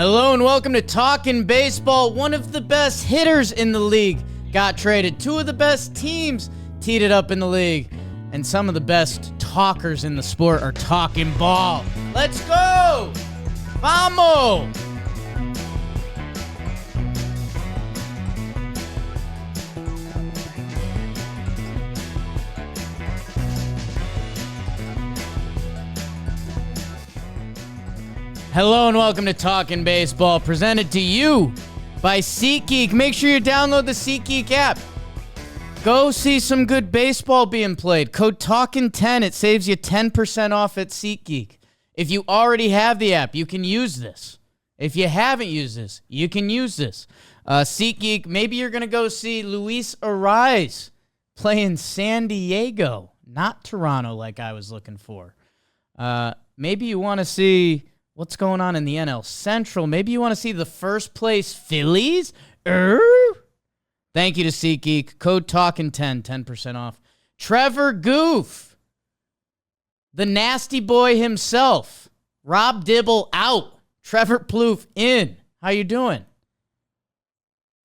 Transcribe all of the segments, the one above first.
Hello and welcome to Talkin Baseball. One of the best hitters in the league got traded. Two of the best teams teed it up in the league. And some of the best talkers in the sport are talking ball. Let's go! Vamos! Hello and welcome to Talkin Baseball, presented to you by SeatGeek. Make sure you download the SeatGeek app. Go see some good baseball being played. Code TALKIN10. It saves you 10% off at SeatGeek. If you already have the app, you can use this. If you haven't used this, you can use this. SeatGeek, maybe you're going to go see Luis Arraez play in San Diego, not Toronto like I was looking for. Maybe you want to see what's going on in the NL Central. Maybe you want to see the first place Phillies. Thank you to SeatGeek. Code TALKIN10, 10% off. Trevor Goof, the nasty boy himself. Rob Dibble out. Trevor Plouffe in. How you doing?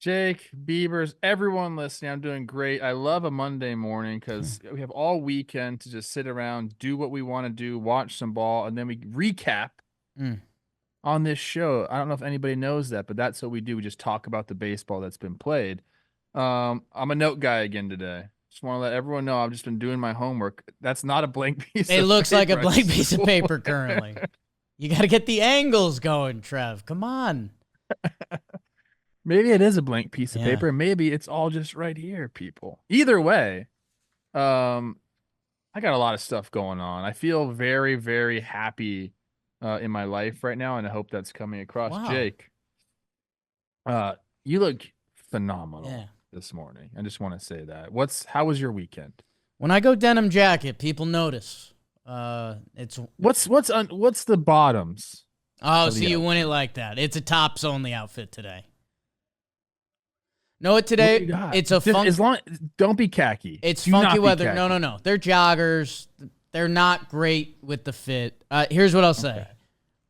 Jake, Beavers, everyone listening, I'm doing great. I love a Monday morning because we have all weekend to just sit around, do what we want to do, watch some ball, and then we recap on this show. I don't know if anybody knows that, but that's what we do. We just talk about the baseball that's been played. I'm a note guy again today. Just want to let everyone know I've just been doing my homework. That's not a blank piece of paper. It looks like a blank piece of paper currently. You got to get the angles going, Trev. Come on. Maybe it is a blank piece of paper. Maybe it's all just right here, people. Either way, I got a lot of stuff going on. I feel very, very happy in my life right now, and I hope that's coming across. Wow. Jake, you look phenomenal this morning. I just want to say that. How was your weekend? When I go denim jacket, people notice. It's what's the bottoms? Oh, so you win it like that. It's a tops only outfit today. Know what today? It's a don't be khaki. It's funky weather. No. They're joggers. They're not great with the fit. Here's what I'll say. Okay.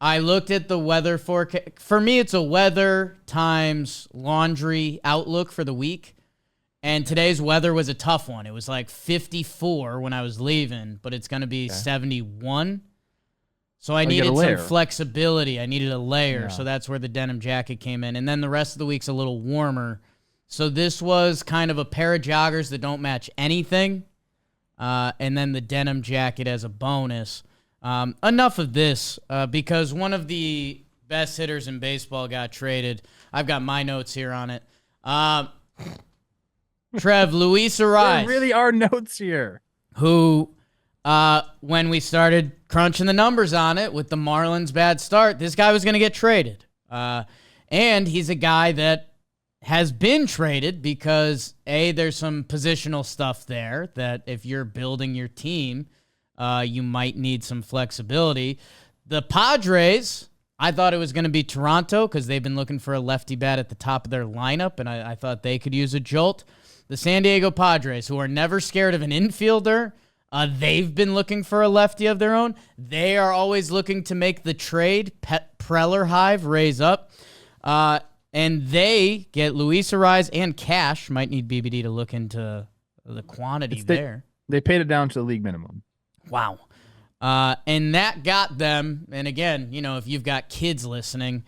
I looked at the weather forecast. For me, it's a weather times laundry outlook for the week. And today's weather was a tough one. It was like 54 when I was leaving, but it's going to be 71. So I needed some flexibility. I needed a layer. So that's where the denim jacket came in. And then the rest of the week's a little warmer. So this was kind of a pair of joggers that don't match anything. And then the denim jacket as a bonus. Enough of this, because one of the best hitters in baseball got traded. I've got my notes here on it. Trev, Luis Arraez. There really are notes here. Who, when we started crunching the numbers on it with the Marlins' bad start, this guy was going to get traded. And he's a guy that has been traded because, A, there's some positional stuff there that if you're building your team, you might need some flexibility. The Padres, I thought it was going to be Toronto because they've been looking for a lefty bat at the top of their lineup, and I thought they could use a jolt. The San Diego Padres, who are never scared of an infielder, they've been looking for a lefty of their own. They are always looking to make the trade. Preller Hive raise up. And they get Luis Arraez and cash. Might need BBD to look into the quantity there. They paid it down to the league minimum. Wow. And that got them, and again, if you've got kids listening,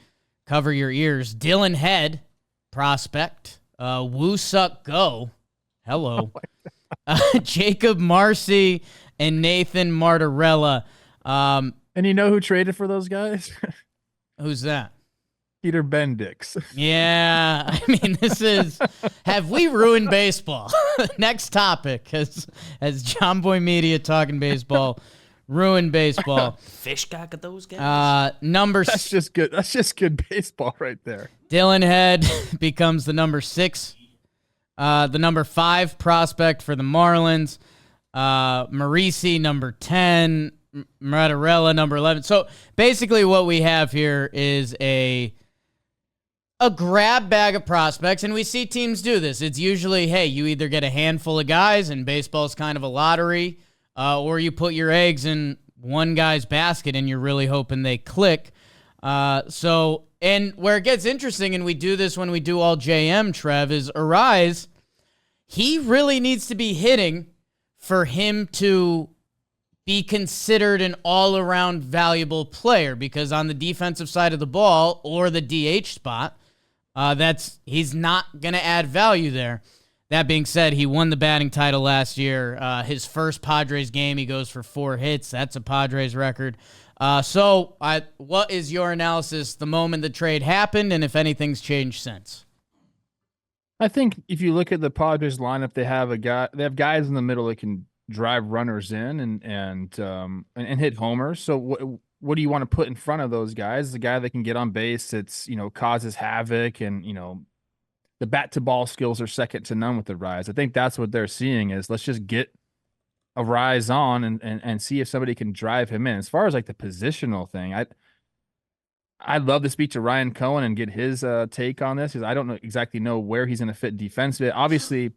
cover your ears. Dylan Head, prospect. Woo Suck Go. Hello. Jacob Marcy and Nathan Martorella. And you know who traded for those guys? Who's that? Peter Bendix. Yeah, I mean, this is, have we ruined baseball? Next topic, as John Boy Media talking baseball, ruined baseball. Fish got those guys. That's just good. That's just good baseball right there. Dylan Head becomes the number 6, the number 5 prospect for the Marlins. Marisi, number 10. Martorella, number 11. So basically what we have here is a grab bag of prospects, and we see teams do this. It's usually, hey, you either get a handful of guys, and baseball's kind of a lottery, or you put your eggs in one guy's basket, and you're really hoping they click. And where it gets interesting, and we do this when we do all JM, Trev, is Arraez. He really needs to be hitting for him to be considered an all-around valuable player, because on the defensive side of the ball or the DH spot, he's not going to add value there. That being said, he won the batting title last year. His first Padres game, he goes for 4 hits. That's a Padres record. What is your analysis the moment the trade happened, and if anything's changed since? I think if you look at the Padres lineup, they have guys in the middle that can drive runners in and hit homers. So what do you want to put in front of those guys? The guy that can get on base, that's, causes havoc, and, the bat to ball skills are second to none with Arraez. I think that's what they're seeing is, let's just get Arraez on and see if somebody can drive him in. As far as like the positional thing, I'd love to speak to Ryan Cohen and get his take on this, because I don't exactly know where he's going to fit defensively. Obviously,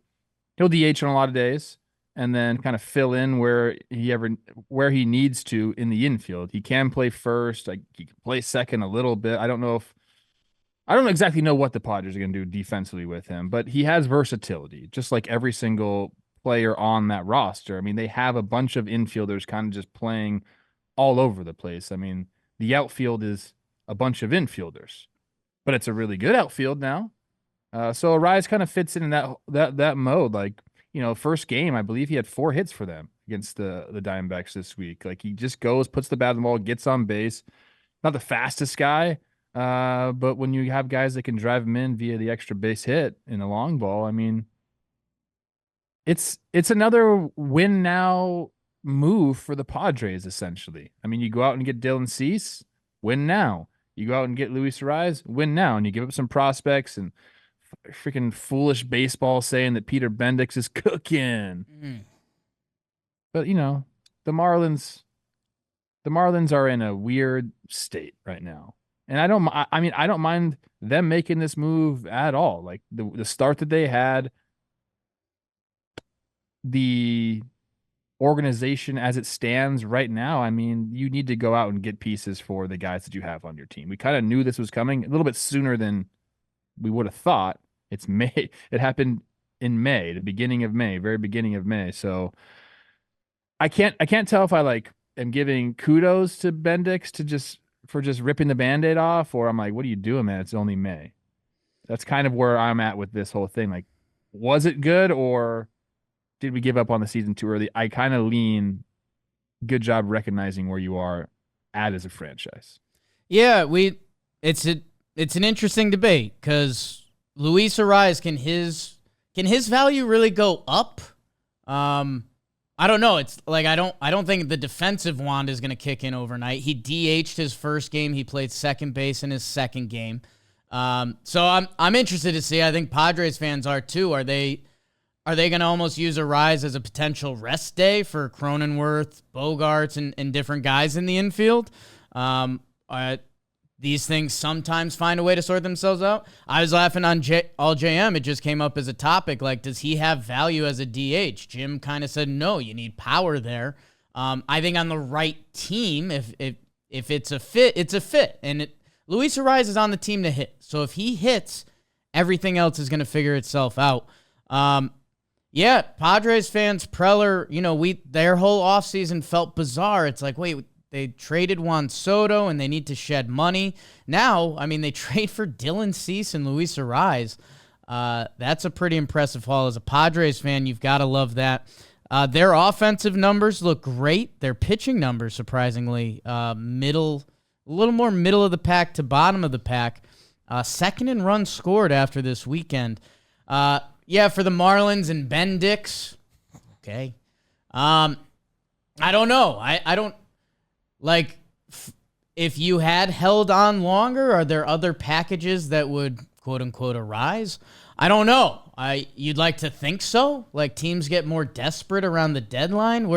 he'll DH on a lot of days and then kind of fill in where he needs to in the infield. He can play first, like he can play second a little bit. I don't exactly know what the Padres are going to do defensively with him, but he has versatility, just like every single player on that roster. I mean, they have a bunch of infielders kind of just playing all over the place. I mean, the outfield is a bunch of infielders, but it's a really good outfield now. So Arraez kind of fits in that mode. Like, first game, I believe he had 4 hits for them against the Diamondbacks this week. Like, he just goes, puts the bat on the ball, gets on base. Not the fastest guy, but when you have guys that can drive him in via the extra base hit in the long ball, I mean, it's another win now move for the Padres, essentially. I mean, you go out and get Dylan Cease, win now. You go out and get Luis Arraez, win now. And you give up some prospects and freaking foolish baseball saying that Peter Bendix is cooking. But, the Marlins are in a weird state right now. And I don't mind them making this move at all. Like the start that they had, the organization as it stands right now, I mean, you need to go out and get pieces for the guys that you have on your team. We kind of knew this was coming a little bit sooner than we would have thought. It's May. It happened in May, the beginning of May, very beginning of May. So I can't tell if I am giving kudos to Bendix for just ripping the Band-Aid off, or I'm like, what are you doing, man? It's only May. That's kind of where I'm at with this whole thing. Like, was it good, or did we give up on the season too early? I kind of lean, good job recognizing where you are at as a franchise. Yeah, it's an interesting debate, because Luis Arraez, can his value really go up? I don't know. It's like I don't think the defensive wand is going to kick in overnight. He DH'd his first game. He played second base in his second game. So I'm interested to see. I think Padres fans are too. Are they going to almost use Arraez as a potential rest day for Cronenworth, Bogarts, and different guys in the infield? These things sometimes find a way to sort themselves out. I was laughing on All JM. It just came up as a topic. Like, does he have value as a DH? Jim kind of said, no, you need power there. I think on the right team, if it's a fit, it's a fit. And Luis Arraez is on the team to hit. So if he hits, everything else is going to figure itself out. Yeah, Padres fans, Preller, their whole offseason felt bizarre. It's like, wait, they traded Juan Soto and they need to shed money. Now, I mean, they trade for Dylan Cease and Luis Arraez. That's a pretty impressive haul. As a Padres fan, you've got to love that. Their offensive numbers look great. Their pitching numbers, surprisingly, a little more middle of the pack to bottom of the pack. Second in runs scored after this weekend. Yeah, for the Marlins and Bendix. Okay. I don't know. I don't. Like, if you had held on longer, are there other packages that would, quote-unquote, arise? I don't know. You'd like to think so? Like, teams get more desperate around the deadline?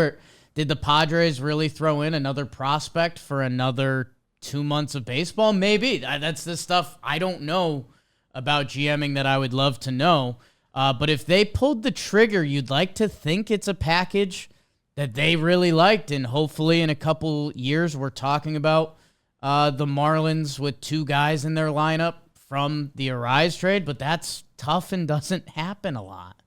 Did the Padres really throw in another prospect for another 2 months of baseball? Maybe. That's the stuff I don't know about GMing that I would love to know. But if they pulled the trigger, you'd like to think it's a package that they really liked, and hopefully in a couple years we're talking about the Marlins with 2 guys in their lineup from the Arraez trade, but that's tough and doesn't happen a lot.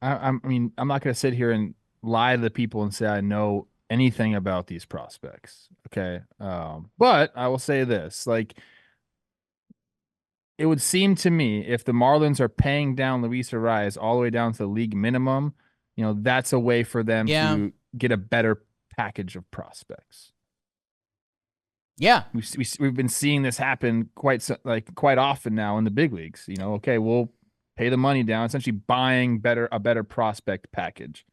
I mean, I'm not going to sit here and lie to the people and say I know anything about these prospects. Okay. But I will say this, like, it would seem to me if the Marlins are paying down Luis Arraez all the way down to the league minimum, that's a way for them to get a better package of prospects. Yeah. We've been seeing this happen quite often now in the big leagues. Okay, we'll pay the money down, essentially buying a better prospect package.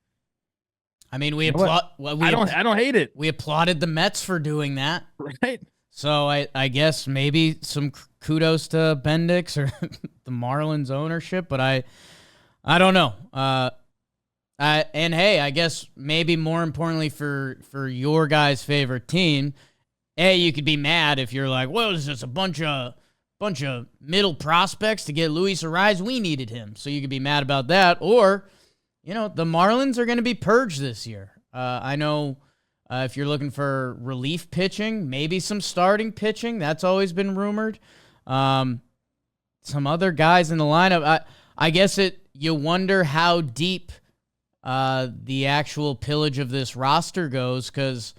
I mean, I don't hate it. We applauded the Mets for doing that. Right. So I guess maybe some kudos to Bendix or the Marlins ownership, but I don't know. And hey, I guess maybe more importantly for your guys' favorite team, you could be mad if you're like, well, it's just a bunch of middle prospects to get Luis Arraez. We needed him, so you could be mad about that. Or, the Marlins are going to be purged this year. I know. If you're looking for relief pitching, maybe some starting pitching, that's always been rumored. Some other guys in the lineup. I guess you wonder how deep the actual pillage of this roster goes, because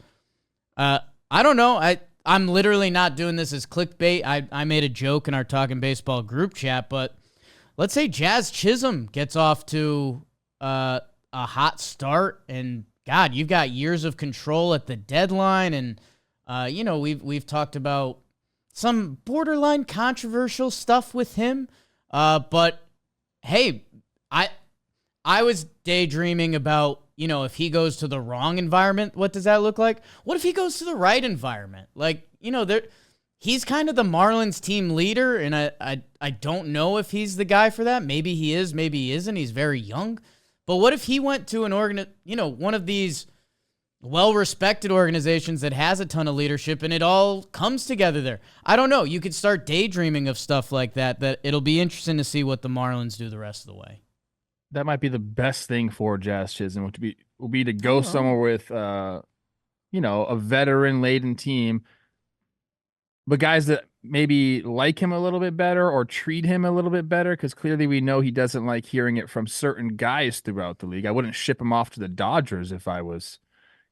I don't know. I'm literally not doing this as clickbait. I made a joke in our Talkin' Baseball group chat, but let's say Jazz Chisholm gets off to a hot start, and God, you've got years of control at the deadline, and we've talked about some borderline controversial stuff with him. But hey, I was daydreaming about, if he goes to the wrong environment, what does that look like? What if he goes to the right environment? Like, he's kind of the Marlins team leader, and I don't know if he's the guy for that. Maybe he is, maybe he isn't. He's very young. But what if he went to one of these well-respected organizations that has a ton of leadership and it all comes together there? I don't know. You could start daydreaming of stuff like that it'll be interesting to see what the Marlins do the rest of the way. That might be the best thing for Jazz Chisholm will be to go somewhere with, a veteran-laden team, but guys that maybe like him a little bit better or treat him a little bit better, because clearly we know he doesn't like hearing it from certain guys throughout the league. I wouldn't ship him off to the Dodgers if I was,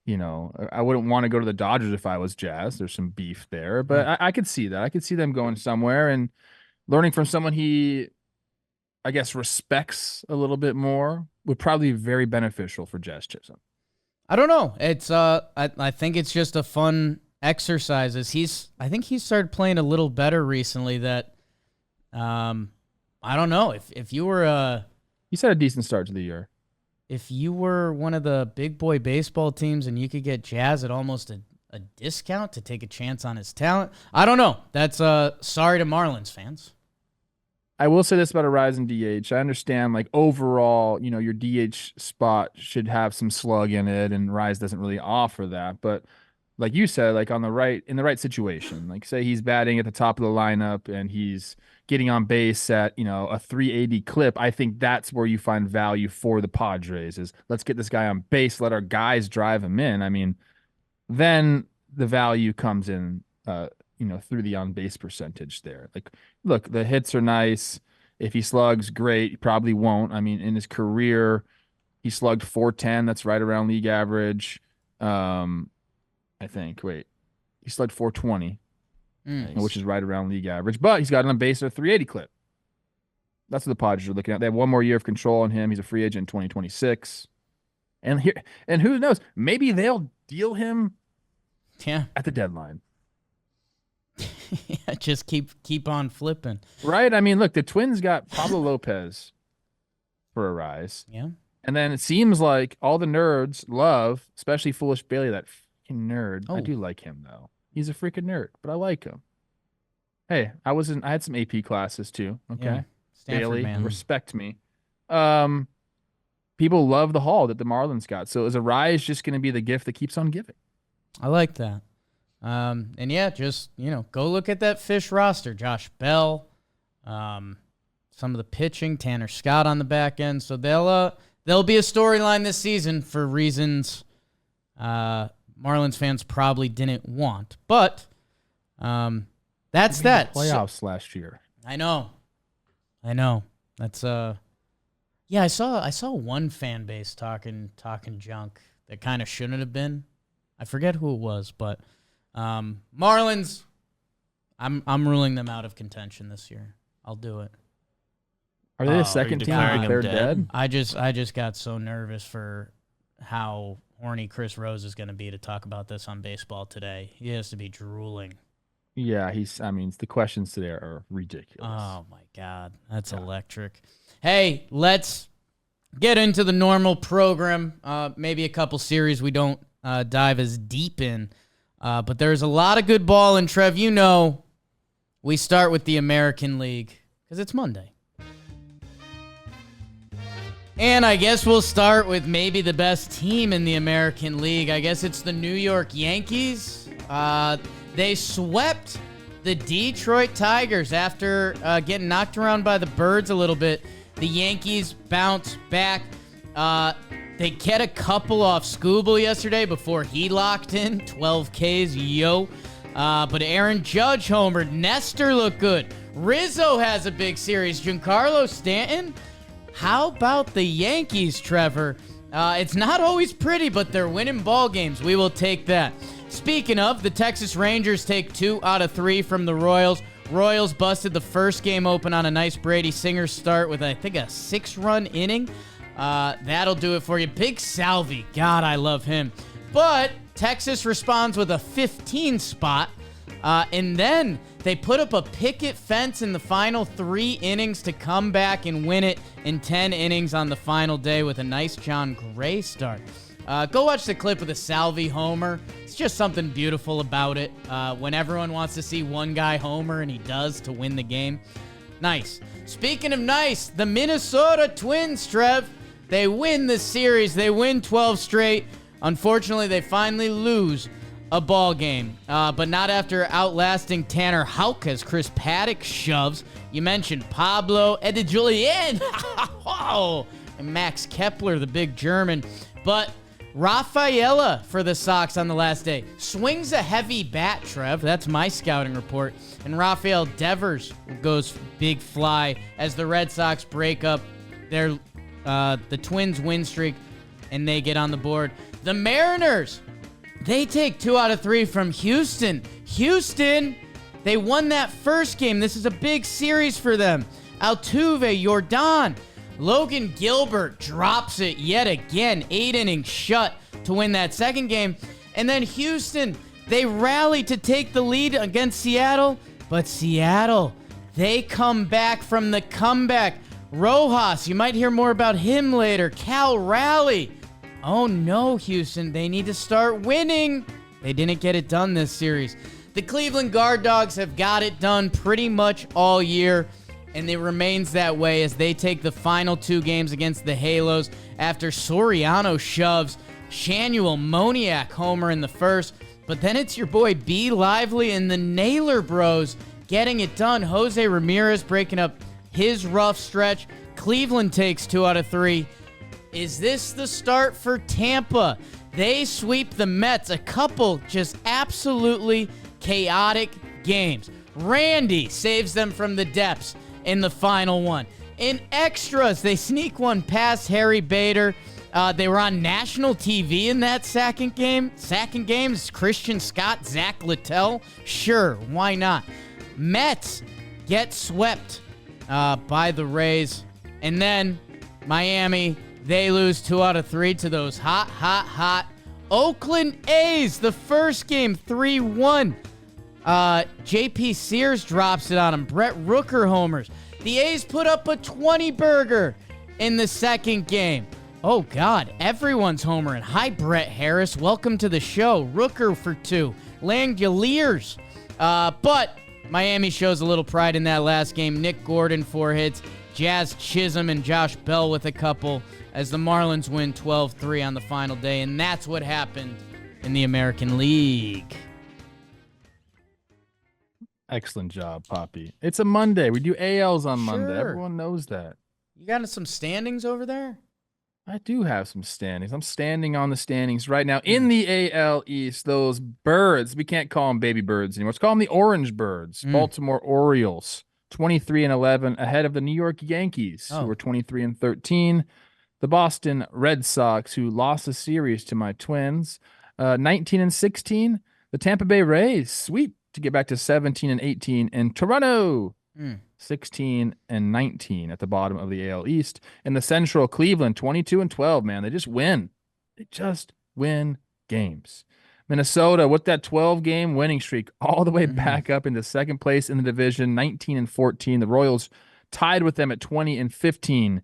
I wouldn't want to go to the Dodgers if I was Jazz. There's some beef there, but I could see that. I could see them going somewhere and learning from someone he, I guess, respects a little bit more would probably be very beneficial for Jazz Chisholm. I don't know. It's I think it's just a fun exercises. I think he started playing a little better recently. That I don't know if you were he's had a decent start to the year. If you were one of the big boy baseball teams and you could get Jazz at almost a discount to take a chance on his talent, I don't know. That's sorry to Marlins fans. I will say this about Arraez and DH. I understand, like, overall, your DH spot should have some slug in it, and Arraez doesn't really offer that. But like you said, like in the right situation, like say he's batting at the top of the lineup and he's getting on base at, a 380 clip. I think that's where you find value for the Padres is let's get this guy on base, let our guys drive him in. I mean, then the value comes in, through the on base percentage there. Like, look, the hits are nice. If he slugs, great. He probably won't. I mean, in his career, he slugged .410. That's right around league average. I think. Wait, he slugged .420, which is right around league average. But he's got on base at a 380 clip. That's what the Padres are looking at. They have one more year of control on him. He's a free agent in 2026. And who knows? Maybe they'll deal him at the deadline. Yeah, just keep on flipping. Right? I mean, look, the Twins got Pablo Lopez for Arraez. Yeah. And then it seems like all the nerds love, especially Foolish Bailey, that freaking nerd. I do like him, though. He's a freaking nerd, but I like him. Hey, I had some AP classes, too. Okay? Yeah. Stanford, Bailey, man. respect me. People love the haul that the Marlins got. So is Arraez just going to be the gift that keeps on giving? I like that. And yeah, just, go look at that Fish roster. Josh Bell, some of the pitching, Tanner Scott on the back end. So there'll be a storyline this season for reasons Marlins fans probably didn't want. But That's that. Playoffs last year. I know. That's yeah, I saw one fan base talking junk that kind of shouldn't have been. I forget who it was, but Marlins, I'm ruling them out of contention this year. I'll do it. Are they the second team they're dead? I just got so nervous for how horny Chris Rose is going to be to talk about this on Baseball Today. He has to be drooling. Yeah, the questions today are ridiculous. Oh my God, that's electric. Hey, let's get into the normal program. Maybe a couple series we don't dive as deep in, but there's a lot of good ball. And Trev, you know, we start with the American League because it's Monday. And I guess we'll start with maybe the best team in the American League. I guess it's the New York Yankees. They swept the Detroit Tigers after getting knocked around by the Birds a little bit. The Yankees bounce back. They get a couple off Scooble yesterday before he locked in 12 Ks. But Aaron Judge homered. Nestor looked good. Rizzo has a big series. Giancarlo Stanton. How about the Yankees, Trevor? It's not always pretty, but they're winning ball games. We will take that. Speaking of, the Texas Rangers take 2 out of 3 from the Royals. Royals busted the first game open on a nice Brady Singer start with, I think, a 6-run inning. That'll do it for you. Big Salvi. God, I love him. But Texas responds with a 15 spot. And then they put up a picket fence in the final 3 innings to come back and win it in 10 innings on the final day with a nice John Gray start. Go watch the clip of the Salvi homer. It's just something beautiful about it. When everyone wants to see one guy homer, and he does to win the game. Nice. Speaking of nice, the Minnesota Twins, Trev, they win the series. They win 12 straight. Unfortunately, they finally lose a ball game, but not after outlasting Tanner Houck as Chris Paddock shoves. You mentioned Pablo Julien and Max Kepler, the big German. But Rafaela for the Sox on the last day swings a heavy bat, Trev. That's my scouting report. And Rafael Devers goes big fly as the Red Sox break up their the Twins win streak, and they get on the board. The Mariners, they take 2 out of 3 from Houston. Houston, they won that first game. This is a big series for them. Altuve, Jordan, Logan Gilbert drops it yet again. 8 innings shut to win that second game. And then Houston, they rally to take the lead against Seattle. But Seattle, they come back from the comeback. Rojas, you might hear more about him later. Cal Raleigh. Oh no, Houston, they need to start winning. They didn't get it done this series. The Cleveland Guard Dogs have got it done pretty much all year, and it remains that way as they take the final 2 games against the Halos after Soriano shoves Shanuel Moniak homer in the first. But then it's your boy B. Lively and the Naylor Bros getting it done. Jose Ramirez breaking up his rough stretch. Cleveland takes 2 out of 3. Is this the start for Tampa? They sweep the Mets. A couple just absolutely chaotic games. Randy saves them from the depths in the final one. In extras, they sneak one past Harry Bader. They were on national TV in that second game. Second games, Christian Scott, Zach Littell. Sure, why not? Mets get swept by the Rays. And then Miami, they lose 2 out of 3 to those hot Oakland A's. The first game, 3-1. J.P. Sears drops it on them. Brett Rooker homers. The A's put up a 20-burger in the second game. Oh, God, everyone's homering. Hi, Brett Harris. Welcome to the show. Rooker for 2. Langoliers. But Miami shows a little pride in that last game. Nick Gordon, 4 hits. Jazz Chisholm and Josh Bell with a couple as the Marlins win 12-3 on the final day. And that's what happened in the American League. Excellent job, Poppy. It's a Monday. We do ALs on Monday. Sure. Everyone knows that. You got some standings over there? I do have some standings. I'm standing on the standings right now in the AL East. Those birds, we can't call them baby birds anymore. Let's call them the Orange Birds. Baltimore Orioles, 23-11, ahead of the New York Yankees, who were 23-13. The Boston Red Sox, who lost a series to my Twins, 19-16. The Tampa Bay Rays, sweep to get back to 17-18. And Toronto, 16-19 at the bottom of the AL East. In the Central, Cleveland, 22-12, man. They just win. They just win games. Minnesota, with that 12-game winning streak, all the way back up into second place in the division, 19-14. The Royals tied with them at 20-15.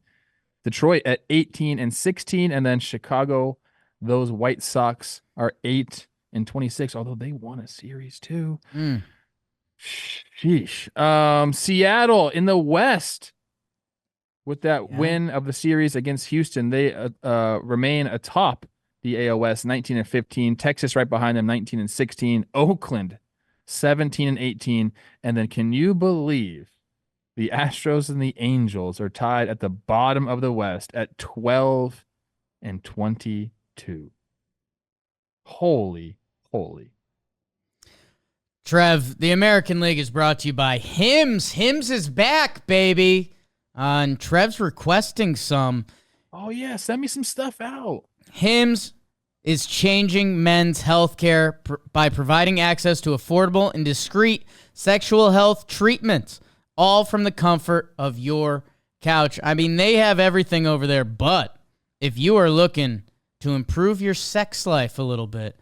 Detroit at 18-16. And then Chicago, those White Sox are 8-26, although they won a series too. Sheesh. Seattle in the West with that win of the series against Houston. They remain atop the AL West, 19-15. Texas right behind them, 19-16. Oakland, 17-18. And then can you believe the Astros and the Angels are tied at the bottom of the West at 12-22. Holy. Trev, the American League is brought to you by Hims. Hims is back, baby. And Trev's requesting some. Oh, yeah. Send me some stuff out. Hims is changing men's health care by providing access to affordable and discreet sexual health treatments, all from the comfort of your couch. I mean, they have everything over there, but if you are looking to improve your sex life a little bit,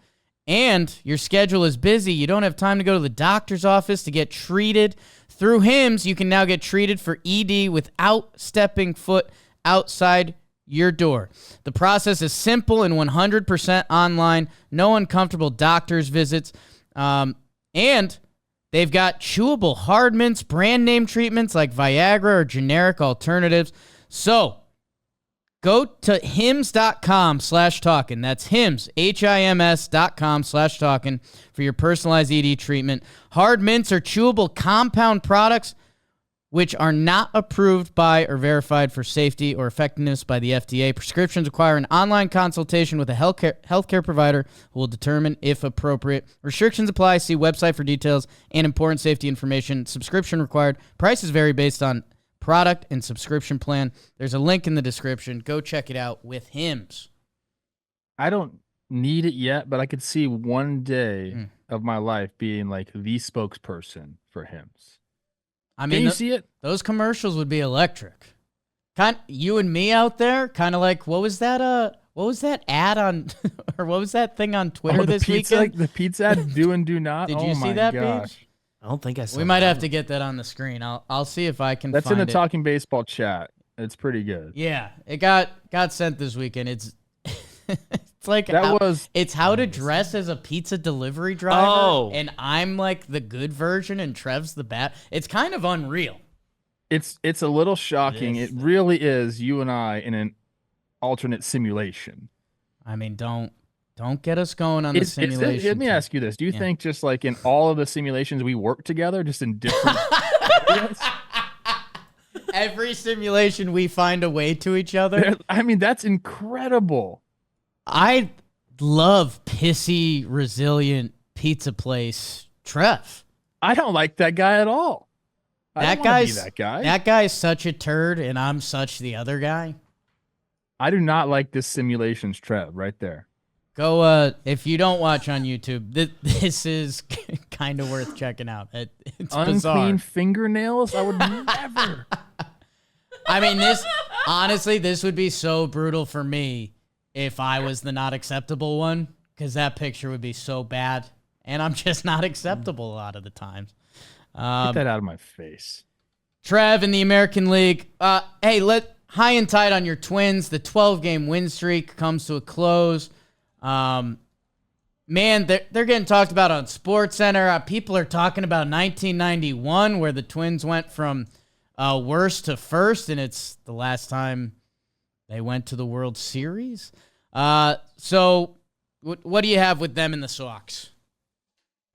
and your schedule is busy, you don't have time to go to the doctor's office to get treated, through Hims, you can now get treated for ED without stepping foot outside your door. The process is simple and 100% online, no uncomfortable doctor's visits, and they've got chewable hard mints, brand name treatments like Viagra or generic alternatives. So go to hims.com/talkin. That's Hims, HIMS.com/talkin for your personalized ED treatment. Hard mints are chewable compound products which are not approved by or verified for safety or effectiveness by the FDA. Prescriptions require an online consultation with a healthcare provider who will determine if appropriate. Restrictions apply. See website for details and important safety information. Subscription required. Prices vary based on product and subscription plan. There's a link in the description. Go check it out with Hims. I don't need it yet, but I could see one day of my life being like the spokesperson for Hims. I mean, can you see it? Those commercials would be electric. You and me out there, kind of like what was that ad on, or what was that thing on Twitter this weekend? Like the pizza ad, do and do not. Did you see that, gosh. Beach? I don't think I saw. We might have to get that on the screen. I'll see if I can. That's find in the it. Talking Baseball chat. It's pretty good. Yeah, it got sent this weekend. It's it's like it's how to dress as a pizza delivery driver, and I'm like the good version, and Trev's the bad. It's kind of unreal. It's a little shocking. It really is you and I in an alternate simulation. I mean, don't get us going on the simulation. Let me ask you this: do you think just like in all of the simulations we work together, just in different areas? Every simulation we find a way to each other. I mean, that's incredible. I love pissy, resilient pizza place Trev. I don't like that guy at all. That guy is such a turd, and I'm such the other guy. I do not like this simulations Trev right there. Go, if you don't watch on YouTube, this is kind of worth checking out. It's unclean bizarre. Fingernails? I would never. I mean, honestly, this would be so brutal for me if I was the not acceptable one, because that picture would be so bad, and I'm just not acceptable a lot of the times. Get that out of my face. Trev in the American League. Hey, high and tight on your Twins. The 12-game win streak comes to a close. Man, they're getting talked about on SportsCenter. People are talking about 1991, where the Twins went from worst to first, and it's the last time they went to the World Series. So what do you have with them in the Sox?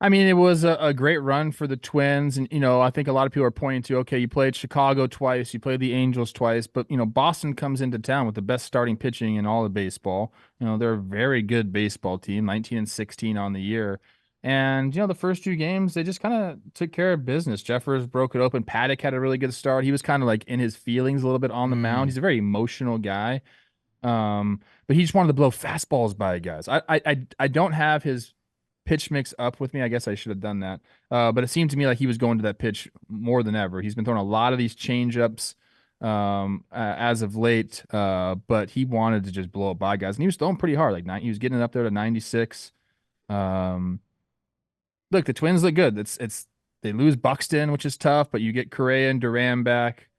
I mean, it was a great run for the Twins. And, I think a lot of people are pointing to, okay, you played Chicago twice, you played the Angels twice, but, Boston comes into town with the best starting pitching in all of baseball. They're a very good baseball team, 19-16 on the year. And, the first two games, they just kind of took care of business. Jeffers broke it open. Paddock had a really good start. He was kind of like in his feelings a little bit on the mound. He's a very emotional guy. But he just wanted to blow fastballs by guys. I don't have his pitch mix up with me. I guess I should have done that. But it seemed to me like he was going to that pitch more than ever. He's been throwing a lot of these changeups as of late, but he wanted to just blow it by guys, and he was throwing pretty hard. He was getting it up there to 96. Look, the Twins look good. They lose Buxton, which is tough, but you get Correa and Duran back.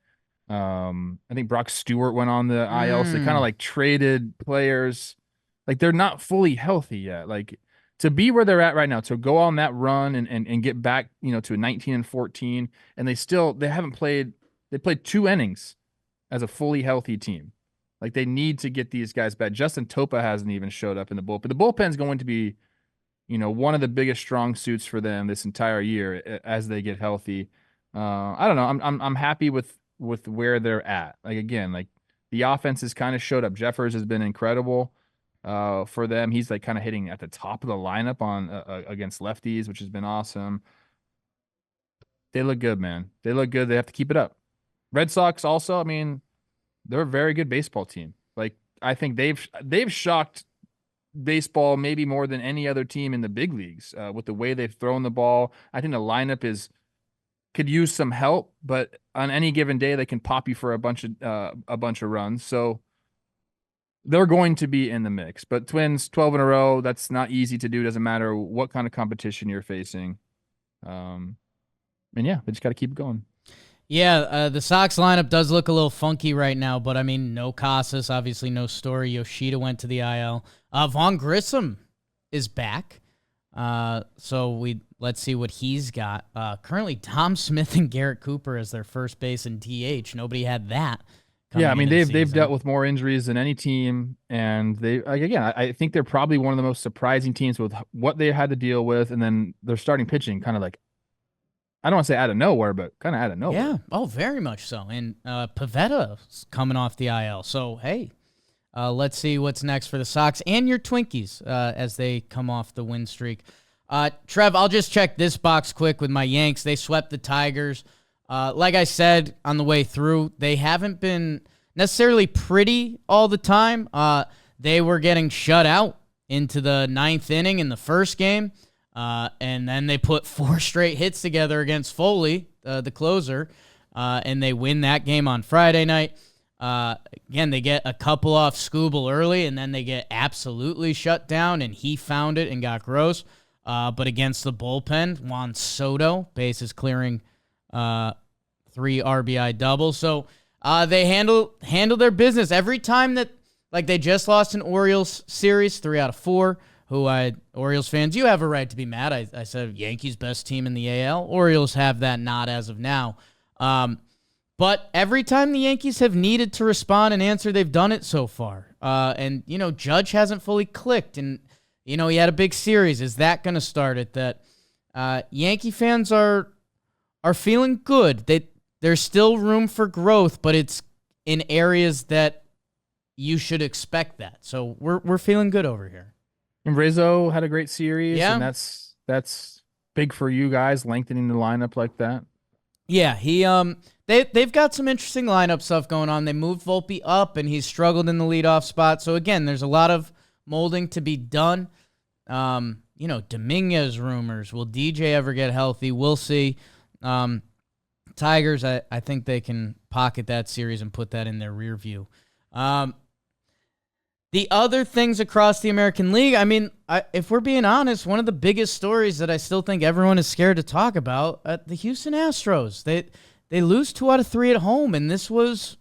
I think Brock Stewart went on the IL, so they kind of like traded players. Like they're not fully healthy yet. Like to be where they're at right now, to go on that run and get back, to a 19-14, and they haven't played. They played 2 innings as a fully healthy team. Like they need to get these guys back. Justin Topa hasn't even showed up in the bullpen. The bullpen's going to be, one of the biggest strong suits for them this entire year as they get healthy. I don't know. I'm happy with where they're at. Like again, like the offense has kind of showed up. Jeffers has been incredible for them. He's like kind of hitting at the top of the lineup on against lefties, which has been awesome. They look good, man. They look good. They have to keep it up. Red Sox also, I mean, they're a very good baseball team. Like I think they've shocked baseball maybe more than any other team in the big leagues with the way they've thrown the ball. I think the lineup could use some help, but on any given day they can pop you for a bunch of runs. So they're going to be in the mix. But Twins 12 in a row, that's not easy to do. Doesn't matter what kind of competition you're facing. And yeah, they just got to keep it going. Yeah, the Sox lineup does look a little funky right now, but I mean, no Casas, obviously no Story. Yoshida went to the IL. Vaughn Grissom is back. So let's see what he's got. Currently, Tom Smith and Garrett Cooper as their first base and DH. Nobody had that. Yeah, I mean they've dealt with more injuries than any team, and I think they're probably one of the most surprising teams with what they had to deal with, and then their starting pitching kind of like, I don't want to say out of nowhere, but kind of out of nowhere. Yeah, oh, very much so. And Pavetta's coming off the IL, so hey. Let's see what's next for the Sox and your Twinkies as they come off the win streak. Trev, I'll just check this box quick with my Yanks. They swept the Tigers. Like I said on the way through, they haven't been necessarily pretty all the time. They were getting shut out into the 9th inning in the first game, and then they put 4 straight hits together against Foley, the closer, and they win that game on Friday night. Again, they get a couple off Scooble early, and then they get absolutely shut down, and he found it and got gross. But against the bullpen, Juan Soto, bases clearing 3 RBI doubles. So they handle their business. Every time that, like they just lost an Orioles series, 3 out of 4, Orioles fans, you have a right to be mad. I said Yankees best team in the AL. Orioles have that nod as of now. But every time the Yankees have needed to respond and answer, they've done it so far. And, Judge hasn't fully clicked. And, he had a big series. Is that going to start it? That Yankee fans are feeling good. There's still room for growth, but it's in areas that you should expect that. So we're feeling good over here. And Rizzo had a great series. Yeah. And that's big for you guys, lengthening the lineup like that. Yeah, they've got some interesting lineup stuff going on. They moved Volpe up, and he's struggled in the leadoff spot. So again, there's a lot of molding to be done. Dominguez rumors. Will DJ ever get healthy? We'll see. Tigers, I think they can pocket that series and put that in their rear view. The other things across the American League, I mean, if we're being honest, one of the biggest stories that I still think everyone is scared to talk about, the Houston Astros. They lose 2 out of 3 at home, and this was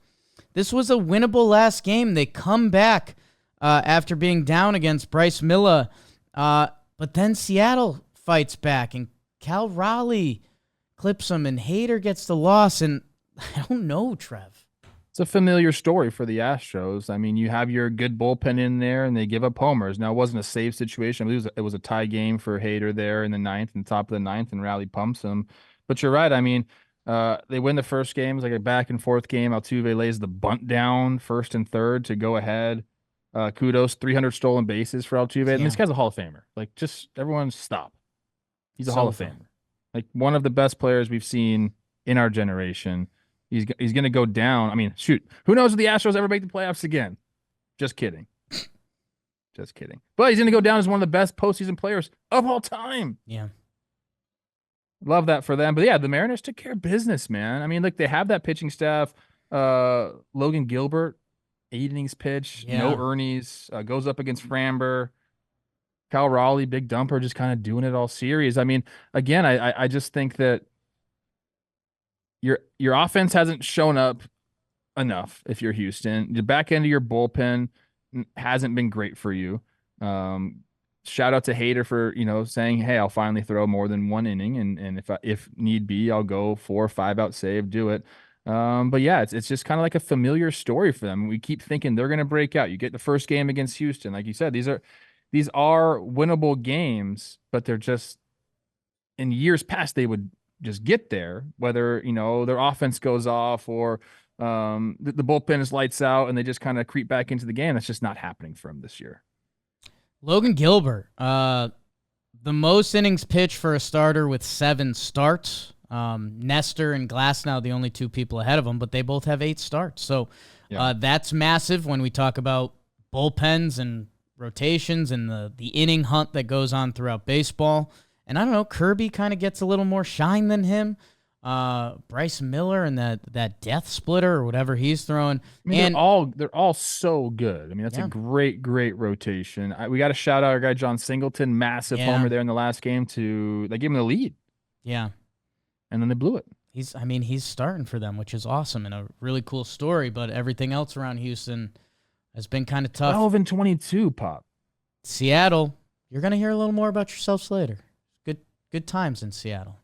a winnable last game. They come back after being down against Bryce Miller, but then Seattle fights back, and Cal Raleigh clips them, and Hader gets the loss, and I don't know, Trev. It's a familiar story for the Astros. I mean, you have your good bullpen in there, and they give up homers. Now, it wasn't a save situation. It was a tie game for Hader there in the ninth, and top of the ninth, and Raleigh pumps him. But you're right. I mean, they win the first game. It's like a back and forth game. Altuve lays the bunt down first and third to go ahead. Kudos, 300 stolen bases for Altuve. I mean, this guy's a Hall of Famer. Like, just everyone stop. He's a Hall of Famer. Like, one of the best players we've seen in our generation. He's going to go down. I mean, shoot, who knows if the Astros ever make the playoffs again? Just kidding. Just kidding. But he's going to go down as one of the best postseason players of all time. Yeah. Love that for them. But yeah, the Mariners took care of business, man. I mean, look, they have that pitching staff. Logan Gilbert, 8 innings pitch, no Ernie's, goes up against Framber. Kyle Raleigh, big dumper, just kind of doing it all series. I mean, again, I just think that your offense hasn't shown up enough if you're Houston. The back end of your bullpen hasn't been great for you. Shout out to Hader for, saying, hey, I'll finally throw more than 1 inning, and if need be, I'll go 4 or 5 out save, do it. But yeah, it's just kind of like a familiar story for them. We keep thinking they're going to break out. You get the first game against Houston, like you said, these are winnable games, but they're just, in years past they would just get there, whether their offense goes off or the bullpen is lights out and they just kind of creep back into the game. That's just not happening for him this year. Logan Gilbert, the most innings pitched for a starter with 7 starts. Nestor and Glasnow, the only 2 people ahead of him, but they both have 8 starts. So that's massive when we talk about bullpens and rotations and the inning hunt that goes on throughout baseball. And I don't know, Kirby kind of gets a little more shine than him. Bryce Miller and that death splitter or whatever he's throwing. I mean, they're all so good. I mean, that's a great rotation. We got to shout out our guy John Singleton, massive homer there in the last game. They gave him the lead. Yeah, and then they blew it. He's starting for them, which is awesome and a really cool story. But everything else around Houston has been kind of tough. 12-22, Pop. Seattle, you're gonna hear a little more about yourselves later. Good times in Seattle.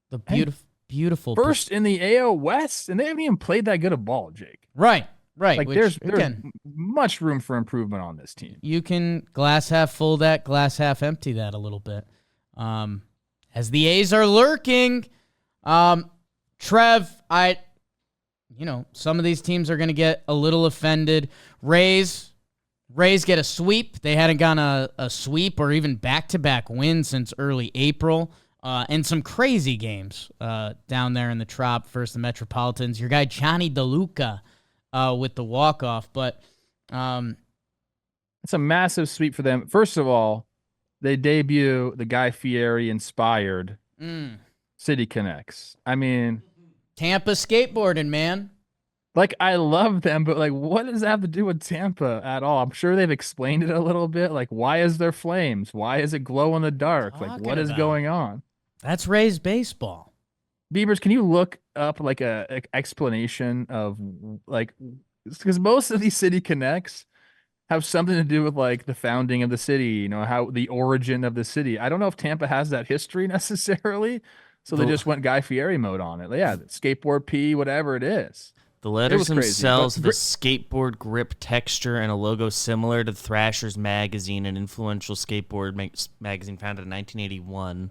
The beautiful first in the AL West, and they haven't even played that good a ball, Jake. Right. Like there's much room for improvement on this team. You can glass half full that, glass half empty that a little bit. As the A's are lurking, Trev, some of these teams are going to get a little offended. Rays get a sweep. They hadn't gotten a sweep or even back-to-back win since early April. And some crazy games down there in the Trop versus the Metropolitans. Your guy Johnny DeLuca with the walk-off. But it's a massive sweep for them. First of all, they debut the Guy Fieri-inspired City Connects. I mean... Tampa skateboarding, man. Like, I love them, but, like, what does that have to do with Tampa at all? I'm sure they've explained it a little bit. Like, why is there flames? Why is it glow in the dark? Like, what is going on? That's Rays baseball. Beavers, can you look up, like, a explanation of, like, because most of these City Connects have something to do with, like, the founding of the city, how the origin of the city. I don't know if Tampa has that history necessarily, so they just went Guy Fieri mode on it. Yeah, skateboard P, whatever it is. The letters themselves have a skateboard grip texture and a logo similar to Thrasher's magazine, an influential skateboard magazine founded in 1981.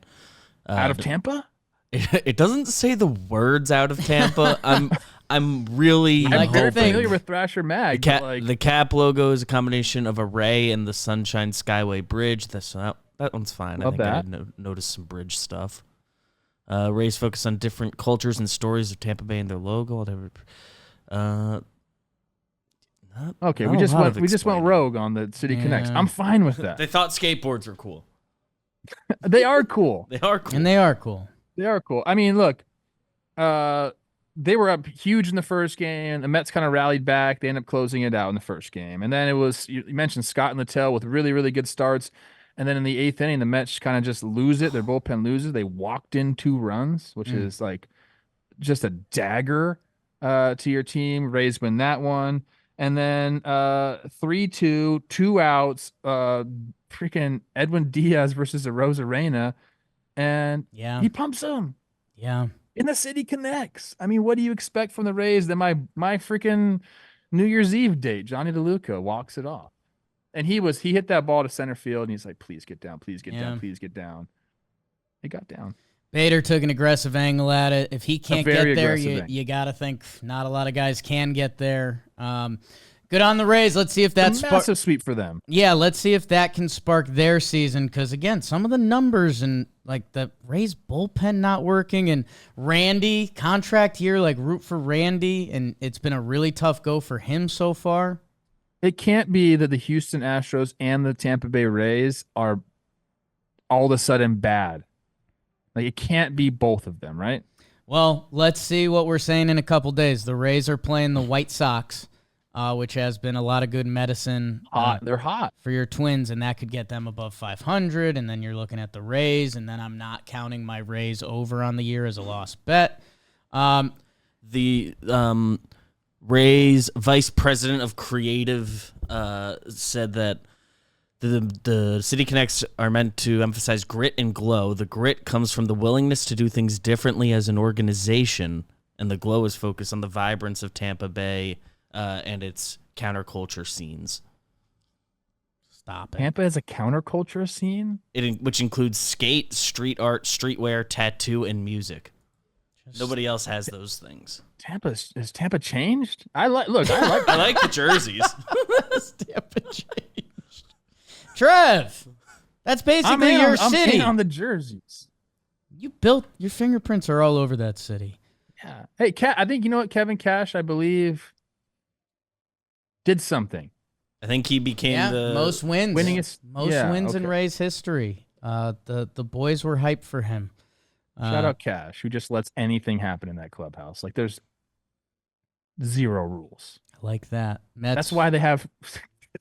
Out of Tampa? It doesn't say the words out of Tampa. I'm very familiar with Thrasher Mag. The cap logo is a combination of a ray and the Sunshine Skyway Bridge. That one's fine. Love I noticed some bridge stuff. Rays focus on different cultures and stories of Tampa Bay and their logo. We just went rogue on the City Connects. I'm fine with that. They thought skateboards were cool. They are cool. They are cool. And they are cool. They are cool. I mean, look, they were up huge in the first game. The Mets kind of rallied back. They ended up closing it out in the first game. And then it was, you mentioned Scott and Littell with really, really good starts. And then in the 8th inning, the Mets kind of just lose it. Their bullpen loses. They walked in 2 runs, which is like just a dagger to your team. Rays win that one. And then 3-2, 2 outs, freaking Edwin Diaz versus Arozarena. And he pumps him. Yeah. And the city connects. I mean, what do you expect from the Rays? That my freaking New Year's Eve date, Johnny DeLuca walks it off. And he hit that ball to center field, and he's like, please get down, please get down, please get down. He got down. Bader took an aggressive angle at it. If he can't get there, you got to think not a lot of guys can get there. Good on the Rays. Let's see if that's a massive sweep for them. Yeah, let's see if that can spark their season. Because again, some of the numbers and like the Rays bullpen not working, and Randy contract year, like root for Randy, and it's been a really tough go for him so far. It can't be that the Houston Astros and the Tampa Bay Rays are all of a sudden bad. Like, it can't be both of them, right? Well, let's see what we're saying in a couple days. The Rays are playing the White Sox, which has been a lot of good medicine. They're hot for your Twins, and that could get them above 500. And then you're looking at the Rays, and then I'm not counting my Rays over on the year as a lost bet. The Rays vice president of creative said that the City Connects are meant to emphasize grit and glow. The grit comes from the willingness to do things differently as an organization, and the glow is focused on the vibrance of Tampa Bay and its counterculture scenes. Stop it. Tampa has a counterculture scene? Which includes skate, street art, streetwear, tattoo, and music. Nobody else has those things. Has Tampa changed? I like the jerseys. Has Tampa changed? Trev, that's basically your city. I'm on the jerseys. You built, your fingerprints are all over that city. Yeah. Hey, I think, you know what, Kevin Cash, I believe, did something. I think he became the most wins. Wins in Rays history. The boys were hyped for him. Shout out Cash, who just lets anything happen in that clubhouse. Like, there's zero rules. I like that. That's why they have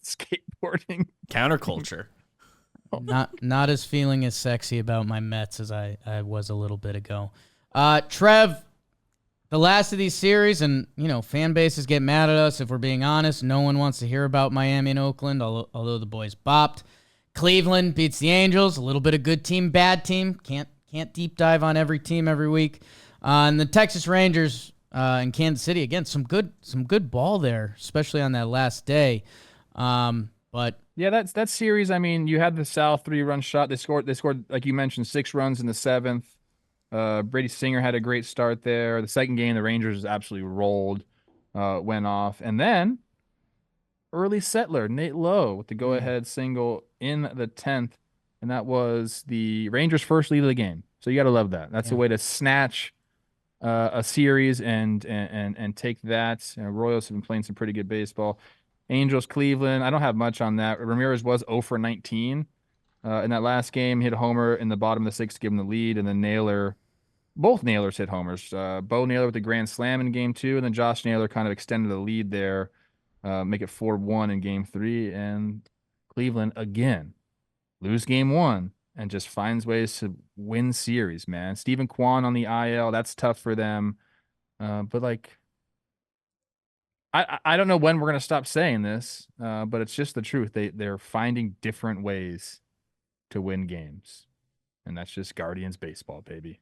skateboarding. Counterculture. Not as feeling as sexy about my Mets as I was a little bit ago. Trev, the last of these series, and fan bases get mad at us if we're being honest. No one wants to hear about Miami and Oakland, although the boys bopped. Cleveland beats the Angels. A little bit of good team, bad team. Can't deep dive on every team every week. And the Texas Rangers and Kansas City, again, some good ball there, especially on that last day. But yeah, that series. I mean, you had the South 3-run shot. They scored like you mentioned 6 runs in the 7th. Brady Singer had a great start there. The second game, the Rangers absolutely rolled, went off, and then early settler Nate Lowe with the go-ahead single in the 10th, and that was the Rangers' first lead of the game. So you got to love that. That's a way to snatch a series and take that. Royals have been playing some pretty good baseball. Angels, Cleveland. I don't have much on that. Ramirez was 0 for 19 in that last game. Hit a homer in the bottom of the 6th to give him the lead, and then both Naylors hit homers. Bo Naylor with the grand slam in game 2, and then Josh Naylor kind of extended the lead there, make it 4-1 in game 3, and Cleveland again lose game 1 and just finds ways to win series, man. Stephen Kwan on the IL, that's tough for them. But like, I don't know when we're going to stop saying this, but it's just the truth. They're finding different ways to win games, and that's just Guardians baseball, baby.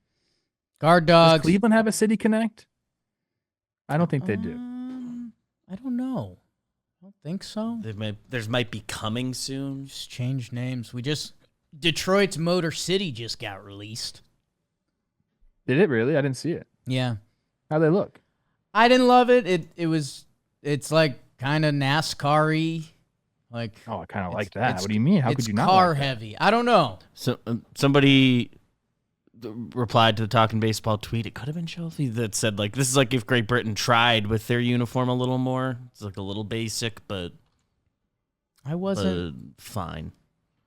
Guard Dogs. Does Cleveland have a City Connect? I don't think they do. I don't know. I don't think so. There's might be coming soon. Just change names. Detroit's Motor City just got released. Did it really? I didn't see it. Yeah. How'd they look? I didn't love it. It's like kind of NASCAR-y. Like, oh, I kind of like that. What do you mean? How could you not? It's car like heavy. I don't know. So somebody replied to the Talkin' Baseball tweet. It could have been Chelsea that said like, "This is like if Great Britain tried with their uniform a little more. It's like a little basic, but I wasn't fine.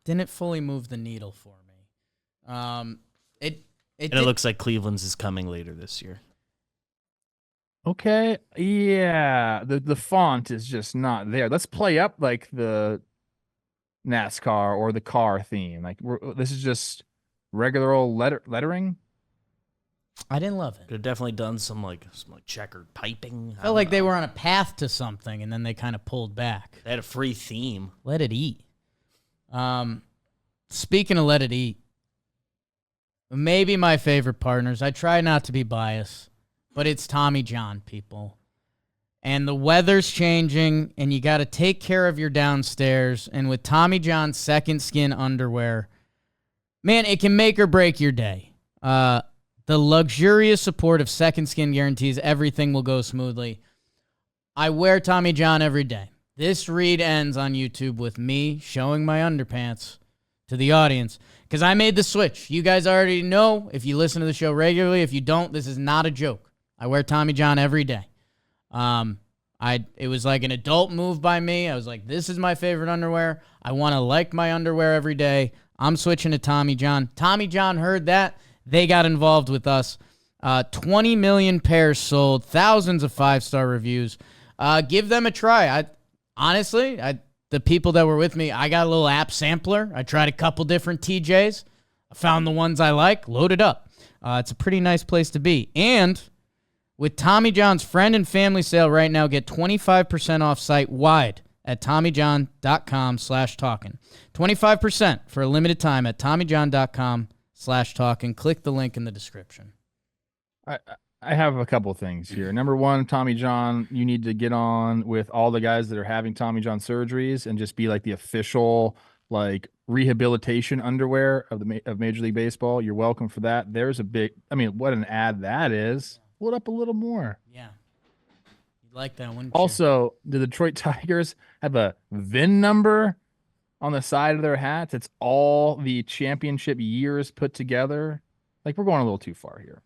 Didn't fully move the needle for me. It looks like Cleveland's is coming later this year. Okay, yeah, the font is just not there. Let's play up like the NASCAR or the car theme. Like this is just regular old lettering. I didn't love it. Could have definitely done some checkered piping. Felt like they were on a path to something, and then they kind of pulled back. They had a free theme. Let it eat. Speaking of let it eat, maybe my favorite partners. I try not to be biased, but it's Tommy John, people. And the weather's changing, and you got to take care of your downstairs. And with Tommy John's second skin underwear, man, it can make or break your day. The luxurious support of second skin guarantees everything will go smoothly. I wear Tommy John every day. This read ends on YouTube with me showing my underpants to the audience because I made the switch. You guys already know if you listen to the show regularly. If you don't, this is not a joke. I wear Tommy John every day. It was like an adult move by me. I was like, this is my favorite underwear. I want to like my underwear every day. I'm switching to Tommy John. Tommy John heard that. They got involved with us. 20 million pairs sold, thousands of 5-star reviews. Give them a try. Honestly, the people that were with me, I got a little app sampler. I tried a couple different TJs. I found the ones I like, loaded up. It's a pretty nice place to be. And with Tommy John's friend and family sale right now, get 25% off site-wide at TommyJohn.com/talkin. 25% for a limited time at TommyJohn.com/talkin. Click the link in the description. I have a couple things here. Number one, Tommy John, you need to get on with all the guys that are having Tommy John surgeries and just be like the official like rehabilitation underwear of Major League Baseball. You're welcome for that. There's a big, what an ad that is. Pull it up a little more. Yeah. You'd like that, wouldn't you? Also, the Detroit Tigers have a VIN number on the side of their hats. It's all the championship years put together. Like, we're going a little too far here.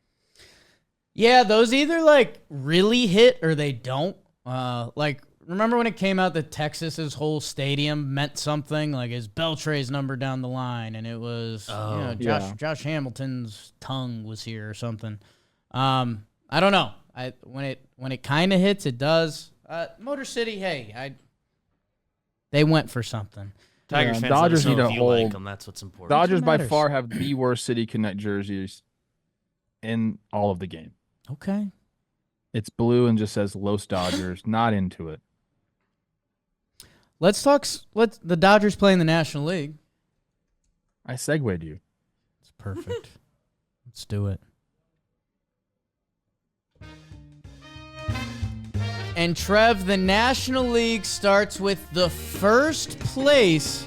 Yeah, those either like really hit or they don't. Like, remember when it came out that Texas's whole stadium meant something? Like, his Beltre's number down the line, and it was Josh Hamilton's tongue was here or something. I don't know. When it kind of hits, it does. Motor City, hey, they went for something. Tigers fans, Dodgers need to hold. Like them. That's what's important. Dodgers by far have the worst City Connect jerseys in all of the game. Okay. It's blue and just says Los Dodgers. Not into it. Let's talk. The Dodgers play in the National League. I segued you. It's perfect. Let's do it. And Trev, the National League starts with the first place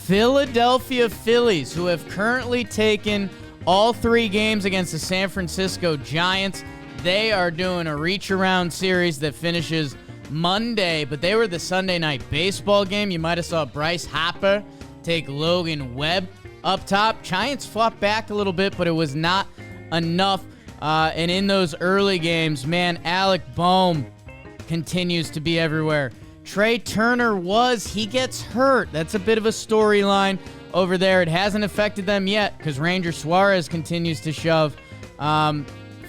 Philadelphia Phillies, who have currently taken all 3 games against the San Francisco Giants. They are doing a reach-around series that finishes Monday, but they were the Sunday night baseball game. You might have saw Bryce Harper take Logan Webb up top. Giants fought back a little bit, but it was not enough. And in those early games, man, Alek Bohm continues to be everywhere. Trey Turner he gets hurt. That's a bit of a storyline over there. It hasn't affected them yet because Ranger Suarez continues to shove.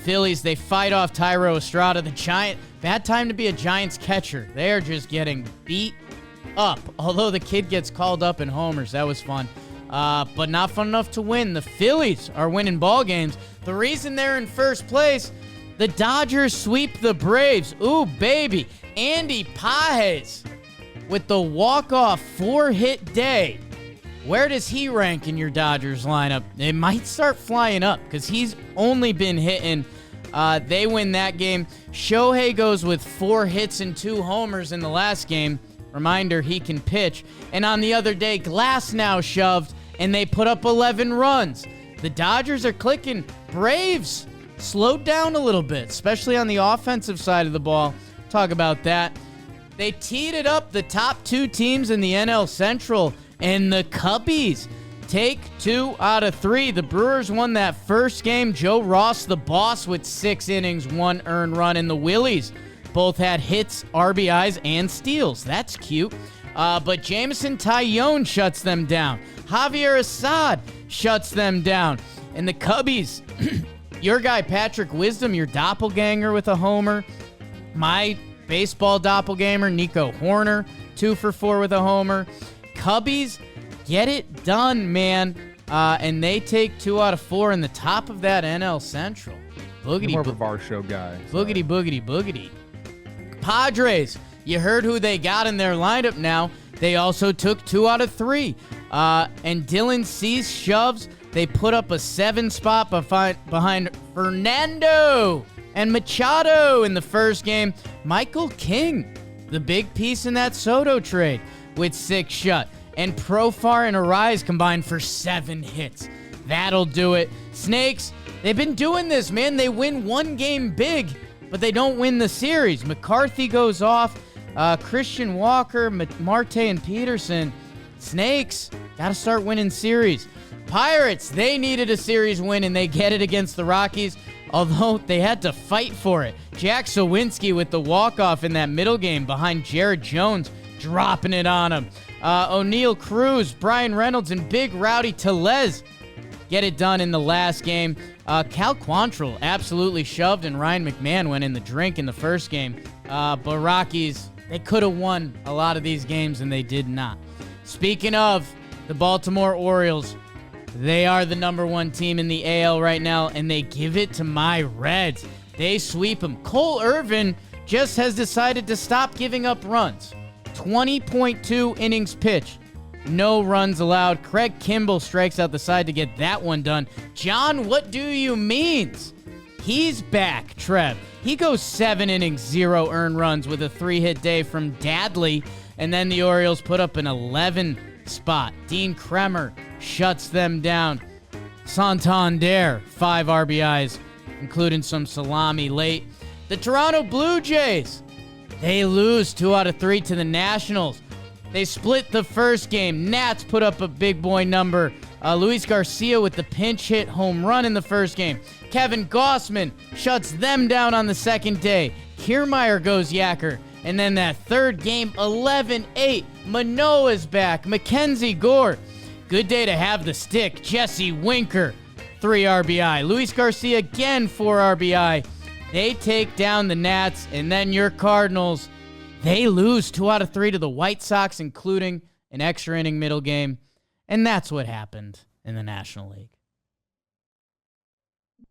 Phillies, they fight off Tyro Estrada, the Giant. Bad time to be a Giants catcher. They are just getting beat up. Although the kid gets called up in homers. That was fun. But not fun enough to win. The Phillies are winning ball games. The reason they're in first place, the Dodgers sweep the Braves. Ooh, baby. Andy Pages with the walk-off 4-hit day. Where does he rank in your Dodgers lineup? It might start flying up because he's only been hitting. They win that game. Shohei goes with 4 hits and 2 homers in the last game. Reminder, he can pitch. And on the other day, Glass now shoved, and they put up 11 runs. The Dodgers are clicking. Braves slowed down a little bit, especially on the offensive side of the ball. Talk about that. They teed it up, the top 2 teams in the NL Central, and the Cubbies take 2 out of 3. The Brewers won that first game. Joe Ross, the boss, with 6 innings, 1 earned run, and the Willies both had hits, RBIs, and steals. That's cute. But Jameson Taillon shuts them down. Javier Assad shuts them down. And the Cubbies, your guy Patrick Wisdom, your doppelganger with a homer. My baseball doppelganger, Nico Horner, 2 for 4 with a homer. Cubbies, get it done, man. And they take 2 out of 4 in the top of that NL Central. Boogity, more of a VAR show guy. Boogity, boogity, boogity. Padres, you heard who they got in their lineup now. They also took 2 out of 3. And Dylan Cease shoves. They put up a 7 spot behind Fernando and Machado in the first game. Michael King, the big piece in that Soto trade, with 6 shut. And Profar and Arraez combined for 7 hits. That'll do it. Snakes, they've been doing this, man. They win one game big, but they don't win the series. McCarthy goes off. Christian Walker, Marte, and Peterson. Snakes, got to start winning series. Pirates, they needed a series win, and they get it against the Rockies, although they had to fight for it. Jack Sawinski with the walk-off in that middle game behind Jared Jones, dropping it on him. O'Neal Cruz, Brian Reynolds, and Big Rowdy Tellez get it done in the last game. Cal Quantrill absolutely shoved, and Ryan McMahon went in the drink in the first game. But Rockies, they could have won a lot of these games, and they did not. Speaking of the Baltimore Orioles, they are the #1 team in the AL right now, and they give it to my Reds. They sweep them. Cole Irvin just has decided to stop giving up runs. 20.2 innings pitched. No runs allowed. Craig Kimbrell strikes out the side to get that one done. John, what do you means? He's back, Trev. He goes 7 innings, 0 earned runs with a 3-hit day from Dadley. And then the Orioles put up an 11 spot. Dean Kremer shuts them down. Santander, 5 RBIs, including some salami late. The Toronto Blue Jays, they lose 2 out of 3 to the Nationals. They split the first game. Nats put up a big boy number. Luis Garcia with the pinch hit home run in the first game. Kevin Gossman shuts them down on the second day. Kiermaier goes yacker. And then that third game, 11-8. Manoah's back. Mackenzie Gore. Good day to have the stick. Jesse Winker, 3 RBI. Luis Garcia again, 4 RBI. They take down the Nats. And then your Cardinals, they lose 2 out of 3 to the White Sox, including an extra inning middle game. And that's what happened in the National League.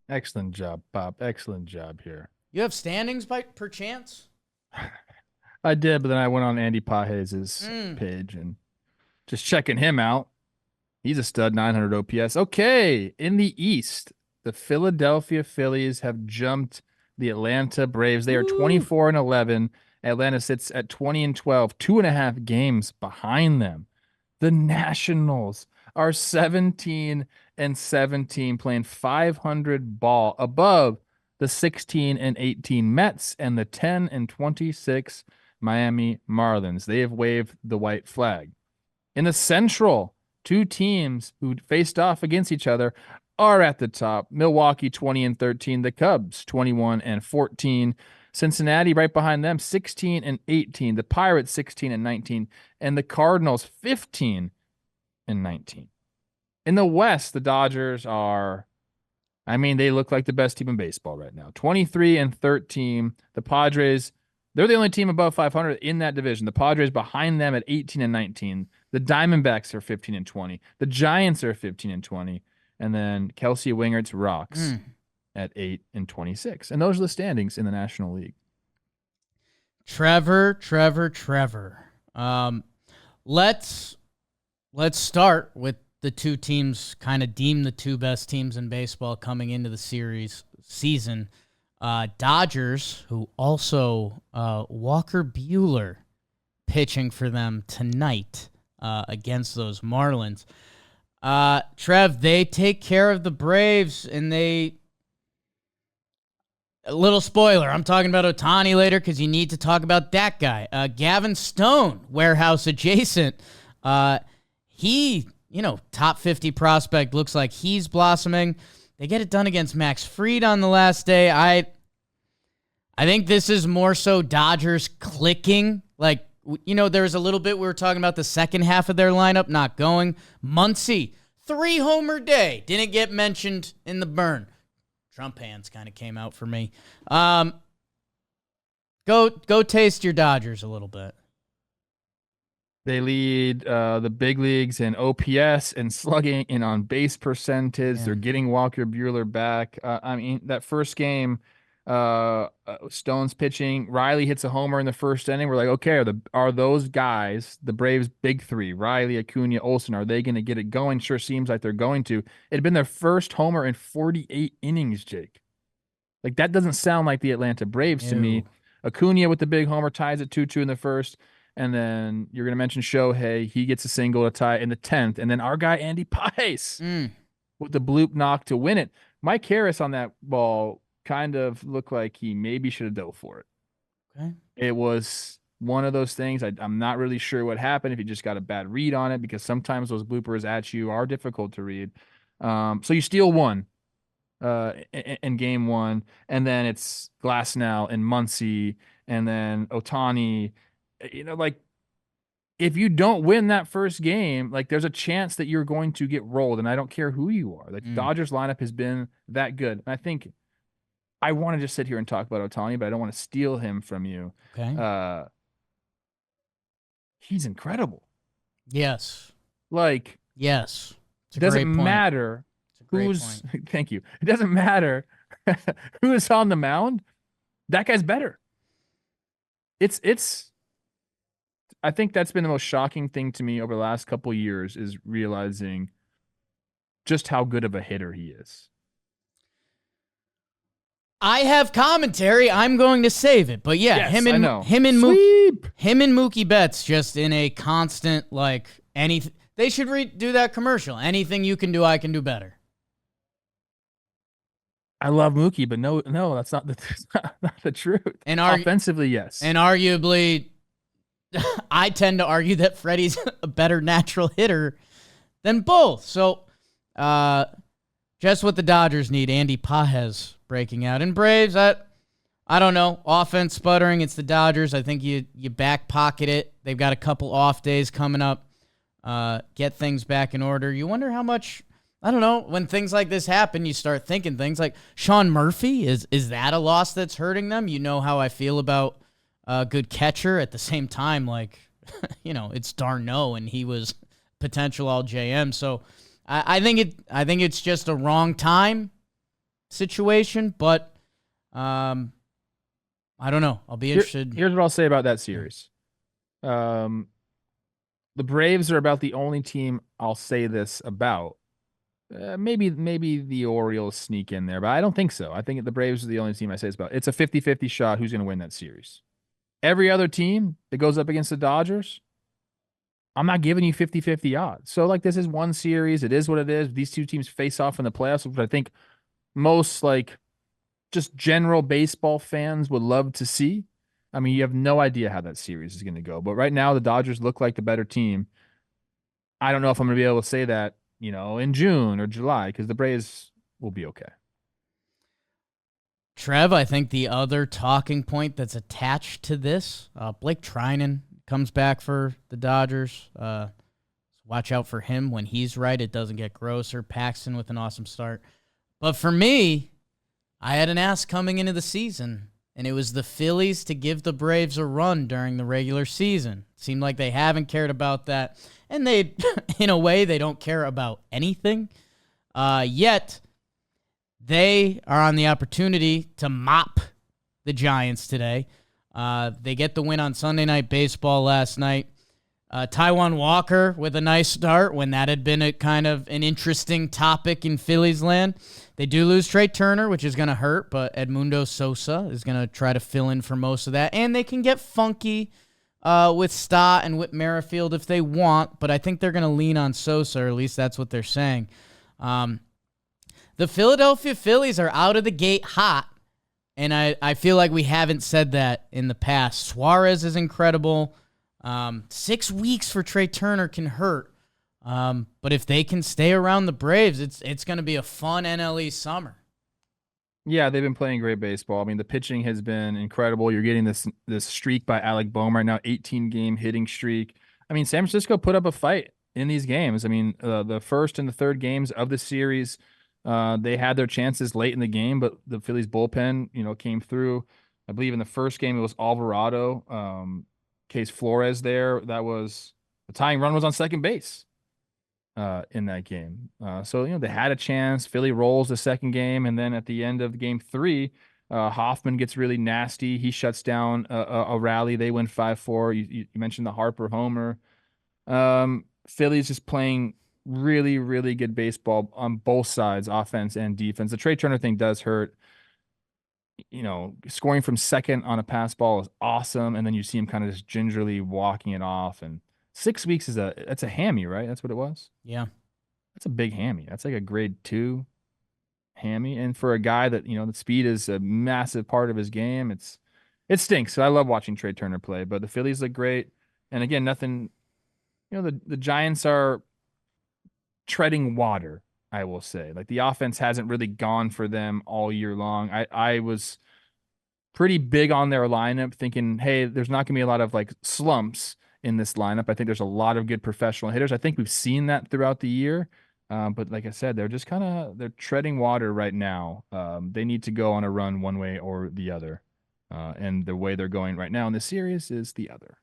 Excellent job, Bob. Excellent job here. You have standings by perchance? I did, but then I went on Andy Pages' page and just checking him out. He's a stud, 900 OPS. Okay, in the East, the Philadelphia Phillies have jumped the Atlanta Braves. They are 24-11. Atlanta sits at 20-12, 2.5 games behind them. The Nationals are 17-17, playing 500 ball above the 16-18 Mets and the 10-26 Miami Marlins. They have waved the white flag. In the Central, 2 teams who faced off against each other are at the top. Milwaukee 20-13, the Cubs 21-14. Cincinnati right behind them, 16-18. The Pirates 16-19, and the Cardinals 15-19. In the West, the Dodgers are, they look like the best team in baseball right now. 23-13. The Padres, they're the only team above 500 in that division. The Padres behind them at 18-19. The Diamondbacks are 15-20. The Giants are 15-20. And then Kelsey Wingert's Rocks at 8-26. And those are the standings in the National League. Trevor. Let's start with the 2 teams kind of deemed the 2 best teams in baseball coming into the season. Dodgers, who also Walker Buehler pitching for them tonight against those Marlins. Trev, they take care of the Braves, and a little spoiler, I'm talking about Ohtani later because you need to talk about that guy. Gavin Stone, warehouse adjacent. He, top 50 prospect, looks like he's blossoming. They get it done against Max Fried on the last day. I think this is more so Dodgers clicking. Like, there was a little bit we were talking about the second half of their lineup not going. Muncy, 3-homer day. Didn't get mentioned in the burn. Trump hands kind of came out for me. Go taste your Dodgers a little bit. They lead the big leagues in OPS and slugging and on base percentage. Yeah. They're getting Walker Buehler back. That first game, Stone's pitching. Riley hits a homer in the first inning. We're like, okay, are those guys, the Braves' big three, Riley, Acuna, Olsen, are they going to get it going? Sure seems like they're going to. It had been their first homer in 48 innings, Jake. Like, that doesn't sound like the Atlanta Braves to me. Acuna with the big homer ties it 2-2 in the first. And then you're going to mention Shohei. He gets a single to tie in the 10th. And then our guy, Andy Paes, with the bloop knock to win it. Mike Harris on that ball kind of looked like he maybe should have dove for it. Okay. It was one of those things. I'm not really sure what happened, if he just got a bad read on it, because sometimes those bloopers at you are difficult to read. So you steal one in game one, and then it's Glasnow and Muncy, and then Ohtani. Like, if you don't win that first game, like, there's a chance that you're going to get rolled, and I don't care who you are. Like, the Dodgers lineup has been that good. And I think I want to just sit here and talk about Ohtani, but I don't want to steal him from you. Okay. He's incredible. Yes. Like, yes. It doesn't matter who's thank you. It doesn't matter who is on the mound. That guy's better. It's I think that's been the most shocking thing to me over the last couple of years, is realizing just how good of a hitter he is. I have commentary. I'm going to save it. But yeah, Yes, him I and know. Mookie Betts just in a constant, like, anything. They should do that commercial. Anything you can do, I can do better. I love Mookie, but no, that's not the truth. And offensively, yes. And arguably, I tend to argue that Freddie's a better natural hitter than both. So, just what the Dodgers need, Andy Paes breaking out. And Braves, I don't know, offense sputtering. It's the Dodgers. I think you back pocket it. They've got a couple off days coming up. Get things back in order. You wonder how much, I don't know, when things like this happen, you start thinking things like Sean Murphy. Is that a loss that's hurting them? You know how I feel about a good catcher. At the same time, like, it's Darno, and he was potential all JM. So I think it's just a wrong time situation, but I don't know. I'll be interested. Here's what I'll say about that series. The Braves are about the only team I'll say this about. Maybe the Orioles sneak in there, but I don't think so. I think the Braves are the only team I say this about. It's a 50-50 shot who's going to win that series. Every other team that goes up against the Dodgers, I'm not giving you 50-50 odds. So, like, this is one series. It is what it is. These two teams face off in the playoffs, which I think most, like, just general baseball fans would love to see. I mean, you have no idea how that series is going to go. But right now, the Dodgers look like the better team. I don't know if I'm going to be able to say that, in June or July, because the Braves will be okay. Trev, I think the other talking point that's attached to this, Blake Trinan comes back for the Dodgers. Watch out for him when he's right. It doesn't get grosser. Paxton with an awesome start. But for me, I had an ask coming into the season, and it was the Phillies to give the Braves a run during the regular season. Seemed like they haven't cared about that. And they, in a way, they don't care about anything. Yet, they are on the opportunity to mop the Giants today. They get the win on Sunday Night Baseball last night. Taijuan Walker with a nice start when that had been a kind of an interesting topic in Phillies land. They do lose Trey Turner, which is going to hurt, but Edmundo Sosa is going to try to fill in for most of that. And they can get funky with Stott and Whit Merrifield if they want, but I think they're going to lean on Sosa, or at least that's what they're saying. The Philadelphia Phillies are out of the gate hot, and I feel like we haven't said that in the past. Suarez is incredible. 6 weeks for Trey Turner can hurt. But if they can stay around the Braves, it's going to be a fun NLE summer. Yeah, they've been playing great baseball. I mean, the pitching has been incredible. You're getting this streak by Alek Bohm right now, 18-game hitting streak. I mean, San Francisco put up a fight in these games. I mean, the first and the third games of the series, they had their chances late in the game, but the Phillies bullpen, came through. I believe in the first game it was Alvarado, Case Flores there. That was the tying run was on second base in that game. So they had a chance. Philly rolls the second game, and then at the end of game 3, Hoffman gets really nasty. He shuts down a rally. They win 5-4. You mentioned the Harper homer. Phillies just playing really, really good baseball on both sides, offense and defense. The Trey Turner thing does hurt. Scoring from second on a pass ball is awesome, and then you see him kind of just gingerly walking it off. And 6 weeks that's a hammy, right? That's what it was. Yeah. That's a big hammy. That's like a grade 2 hammy. And for a guy that, the speed is a massive part of his game, it stinks. So I love watching Trey Turner play, but the Phillies look great. And again, nothing, the Giants are treading water, I will say. Like the offense hasn't really gone for them all year long. I was pretty big on their lineup thinking, hey, there's not going to be a lot of like slumps in this lineup. I think there's a lot of good professional hitters. I think we've seen that throughout the year. But like I said, they're just they're treading water right now. They need to go on a run one way or the other. And the way they're going right now in this series is the other.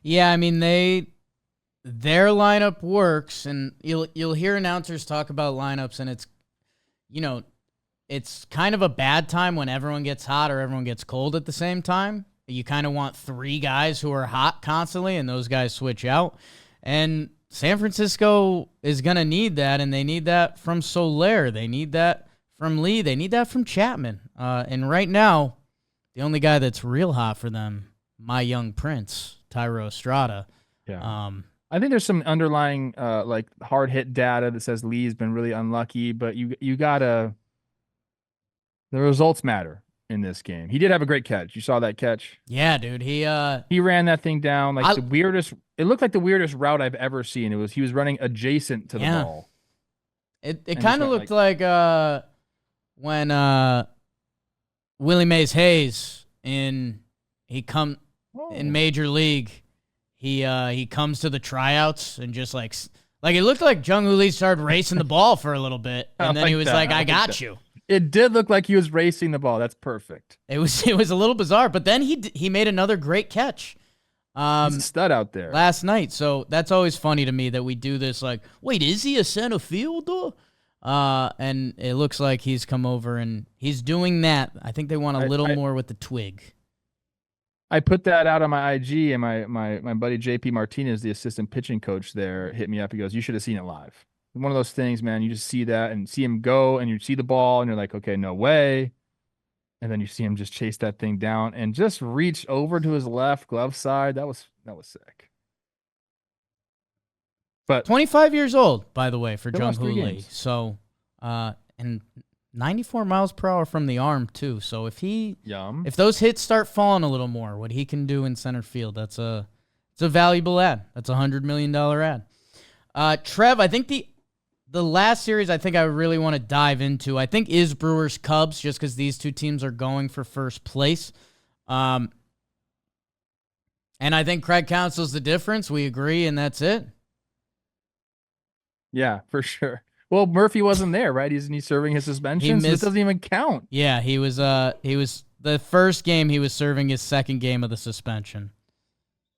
Yeah, I mean, their lineup works, and you'll hear announcers talk about lineups, and it's kind of a bad time when everyone gets hot or everyone gets cold at the same time. You kind of want 3 guys who are hot constantly, and those guys switch out. And San Francisco is going to need that, and they need that from Soler. They need that from Lee. They need that from Chapman. And right now, the only guy that's real hot for them, my young prince, Tyro Estrada. Yeah. I think there's some underlying like hard hit data that says Lee's been really unlucky, but you gotta, the results matter in this game. He did have a great catch. You saw that catch? Yeah, dude. He ran that thing down like the weirdest. It looked like the weirdest route I've ever seen. He was running adjacent to the ball. It kind of looked like when Willie Mays Hayes in Major League, he comes to the tryouts and just like it looked like Jung Hoo Lee started racing the ball for a little bit, and then he was like, "I got you." It did look like he was racing the ball. That's perfect. It was a little bizarre, but then he made another great catch. He's a stud out there last night. So that's always funny to me that we do this. Like, wait, is he a center fielder? And it looks like he's come over and he's doing that. I think they want a little more with the twig. I put that out on my IG, and my buddy JP Martinez, the assistant pitching coach there, hit me up. He goes, "You should have seen it live." One of those things, man. You just see that and see him go, and you see the ball, and you're like, "Okay, no way." And then you see him just chase that thing down and just reach over to his left glove side. That was sick. But 25 years old, by the way, for Jung Hoo Lee. So, and 94 miles per hour from the arm too. So if those hits start falling a little more, what he can do in center field, it's a valuable ad. That's $100 million ad. Trev, I think the last series I think I really want to dive into, I think, is Brewers Cubs, just because these two teams are going for first place. And I think Craig Counsell's the difference. We agree, and that's it. Yeah, for sure. Well, Murphy wasn't there, right? He's serving his suspension, so this doesn't even count. Yeah, he was the first game he was serving his second game of the suspension.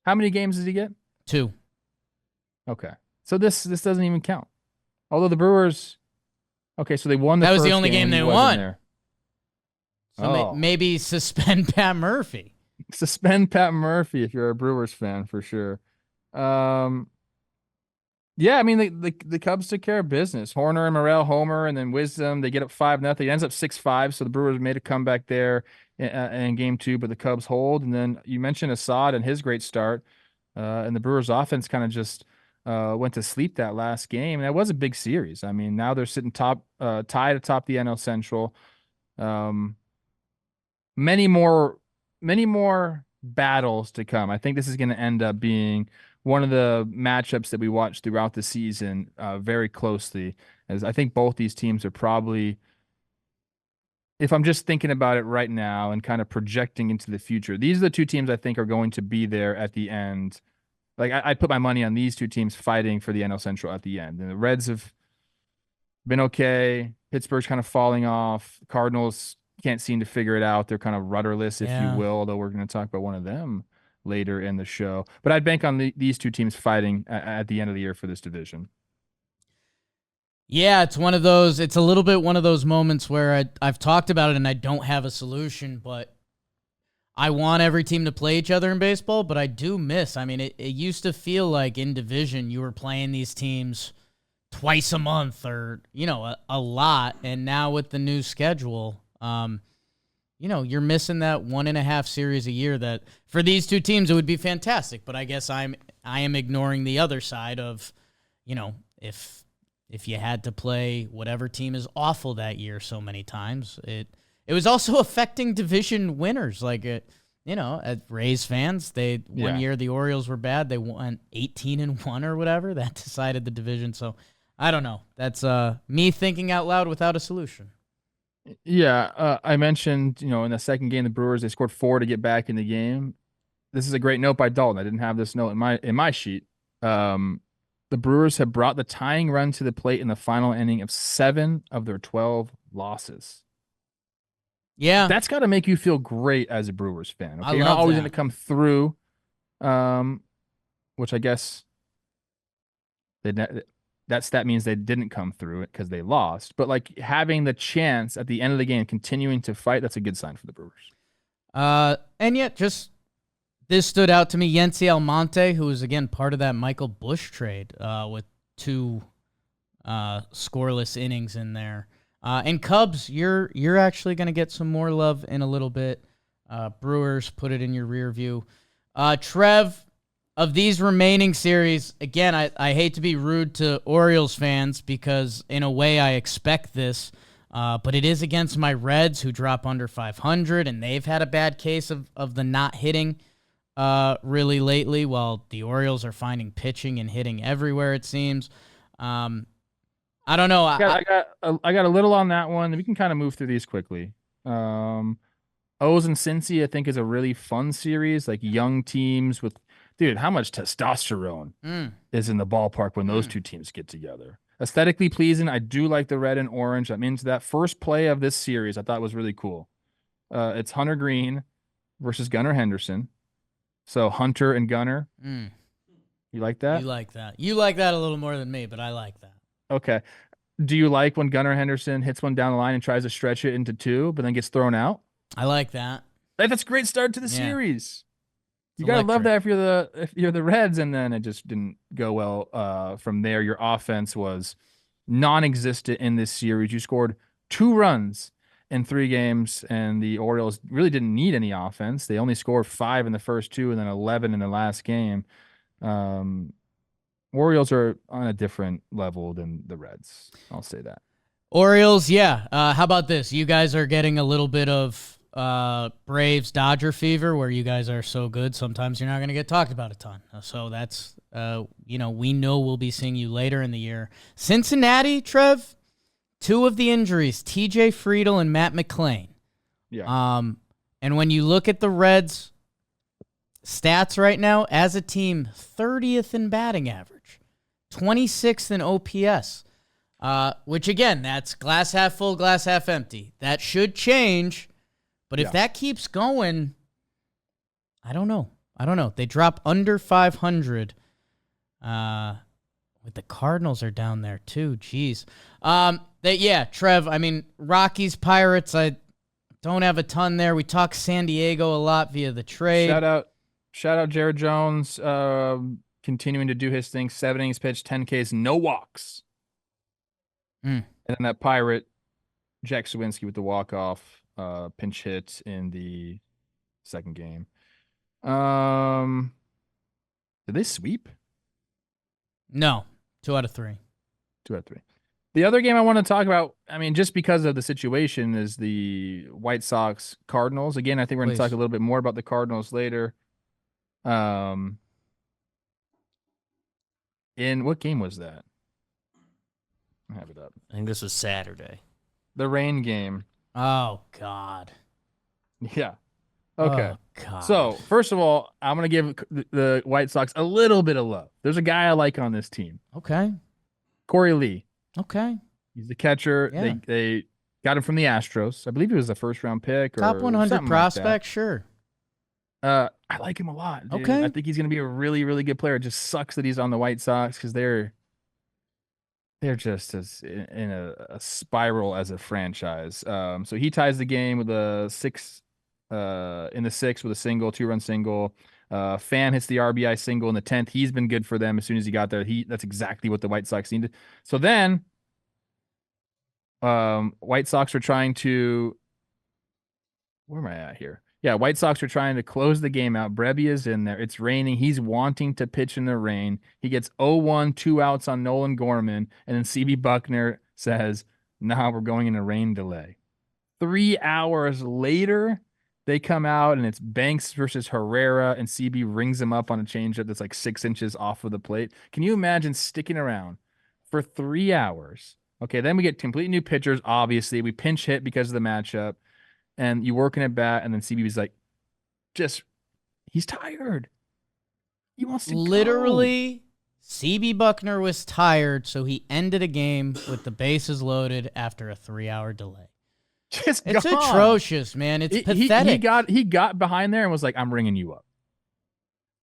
How many games did he get? 2. Okay. So this doesn't even count. Although the Brewers, okay, so they won the first game. That was the only game they won. There. So maybe suspend Pat Murphy. Suspend Pat Murphy if you're a Brewers fan, for sure. Yeah, I mean, the Cubs took care of business. Horner and Morel homer, and then Wisdom, they get up 5-0. It ends up 6-5, so the Brewers made a comeback there in game 2, but the Cubs hold. And then you mentioned Assad and his great start, and the Brewers offense kind of just went to sleep that last game. And that was a big series. I mean, now they're sitting tied atop the NL Central. Many more battles to come. I think this is going to end up being one of the matchups that we watch throughout the season very closely, as I think both these teams are probably, if I'm just thinking about it right now and kind of projecting into the future, these are the two teams I think are going to be there at the end. Like I put my money on these two teams fighting for the NL Central at the end. And the Reds have been okay. Pittsburgh's kind of falling off. Cardinals can't seem to figure it out. They're kind of rudderless, if you will, although we're going to talk about one of them later in the show. But I'd bank on these two teams fighting at the end of the year for this division. Yeah, it's one of those. It's a little bit one of those moments where I've talked about it and I don't have a solution, but I want every team to play each other in baseball, but I do miss. I mean, it used to feel like in division you were playing these teams twice a month or, a lot. And now with the new schedule, you're missing that 1.5 series a year that for these two teams, it would be fantastic. But I guess I am ignoring the other side of, if you had to play whatever team is awful that year so many times, it was also affecting division winners. Like, as Rays fans, one year the Orioles were bad. They won 18-1 or whatever. That decided the division. So I don't know. That's me thinking out loud without a solution. Yeah, I mentioned, in the second game, the Brewers, they scored 4 to get back in the game. This is a great note by Dalton. I didn't have this note in my sheet. The Brewers have brought the tying run to the plate in the final inning of 7 of their 12 losses. Yeah. That's got to make you feel great as a Brewers fan. Okay, I you're love not always that. going to come through, which I guess that stat means they didn't come through it because they lost. But like having the chance at the end of the game, continuing to fight, that's a good sign for the Brewers. And yet just this stood out to me. Yency Almonte, who was, again, part of that Michael Busch trade with 2 scoreless innings in there. And Cubs, you're actually going to get some more love in a little bit. Brewers, put it in your rear view. Trev, of these remaining series, again, I hate to be rude to Orioles fans because in a way I expect this, but it is against my Reds who drop under 500, and they've had a bad case of the not hitting really lately, while the Orioles are finding pitching and hitting everywhere, it seems. I don't know. I got a little on that one. We can kind of move through these quickly. O's and Cincy, I think, is a really fun series. Like young teams with, dude, how much testosterone is in the ballpark when those two teams get together? Aesthetically pleasing. I do like the red and orange. I'm into that. First play of this series I thought was really cool. It's Hunter Green versus Gunnar Henderson. So Hunter and Gunnar. You like that? You like that. You like that a little more than me, but I like that. Okay. Do you like when Gunnar Henderson hits one down the line and tries to stretch it into 2, but then gets thrown out? I like that. That's a great start to the series. You gotta love that if you're the Reds, and then it just didn't go well from there. Your offense was non-existent in this series. You scored 2 runs in 3 games, and the Orioles really didn't need any offense. They only scored 5 in the first 2 and then 11 in the last game. Orioles are on a different level than the Reds. I'll say that. Orioles, yeah. How about this? You guys are getting a little bit of Braves Dodger fever, where you guys are so good sometimes you're not going to get talked about a ton. So that's we know we'll be seeing you later in the year. Cincinnati, Trev, 2 of the injuries, TJ Friedel and Matt McClain. Yeah. And when you look at the Reds stats right now as a team, 30th in batting average, 26th in OPS. Which again, that's glass half full, glass half empty. That should change. But if that keeps going, I don't know. They drop under 500. With the Cardinals are down there too. Jeez. Trev, I mean, Rockies, Pirates, I don't have a ton there. We talk San Diego a lot via the trade. Shout out Jared Jones, continuing to do his thing. 7 innings pitched, 10 Ks, no walks. And then that Pirate, Jack Sawinski with the walk-off. Pinch hit in the second game. Did they sweep? No, 2 out of 3. 2 out of 3. The other game I want to talk about, I mean, just because of the situation, is the White Sox Cardinals. Again, I think we're going to talk a little bit more about the Cardinals later. In what game was that? I have it up. I think this was Saturday. The rain game. Oh, God. Yeah. Okay. Oh, God. So, first of all, I'm going to give the White Sox a little bit of love. There's a guy I like on this team. Okay. Corey Lee. Okay. He's the catcher. Yeah. They got him from the Astros. I believe he was a first-round pick. Top 100 prospect, like sure. I like him a lot, dude. Okay. I think he's going to be a really, really good player. It just sucks that he's on the White Sox because they're they're just as in a spiral as a franchise. So he ties the game with a six, in the sixth with a single, 2-run single. Fan hits the RBI single in the 10th. He's been good for them as soon as he got there. That's exactly what the White Sox needed. So then, White Sox are trying to. Where am I at here? Yeah, White Sox are trying to close the game out. Brebbia is in there. It's raining. He's wanting to pitch in the rain. He gets 0-1, 2 outs on Nolan Gorman, and then CB Buckner says, "Nah, we're going in a rain delay." 3 hours later, they come out and it's Banks versus Herrera, and CB rings him up on a changeup that's like 6 inches off of the plate. Can you imagine sticking around for 3 hours? Okay, then we get completely new pitchers. Obviously, we pinch hit because of the matchup, and you work in at bat, and then CB's like, he's tired. He wants to Literally, CB Buckner was tired, so he ended a game with the bases loaded after a 3-hour delay. It's gone. Atrocious, man. It's pathetic. He got behind there and was like, "I'm ringing you up."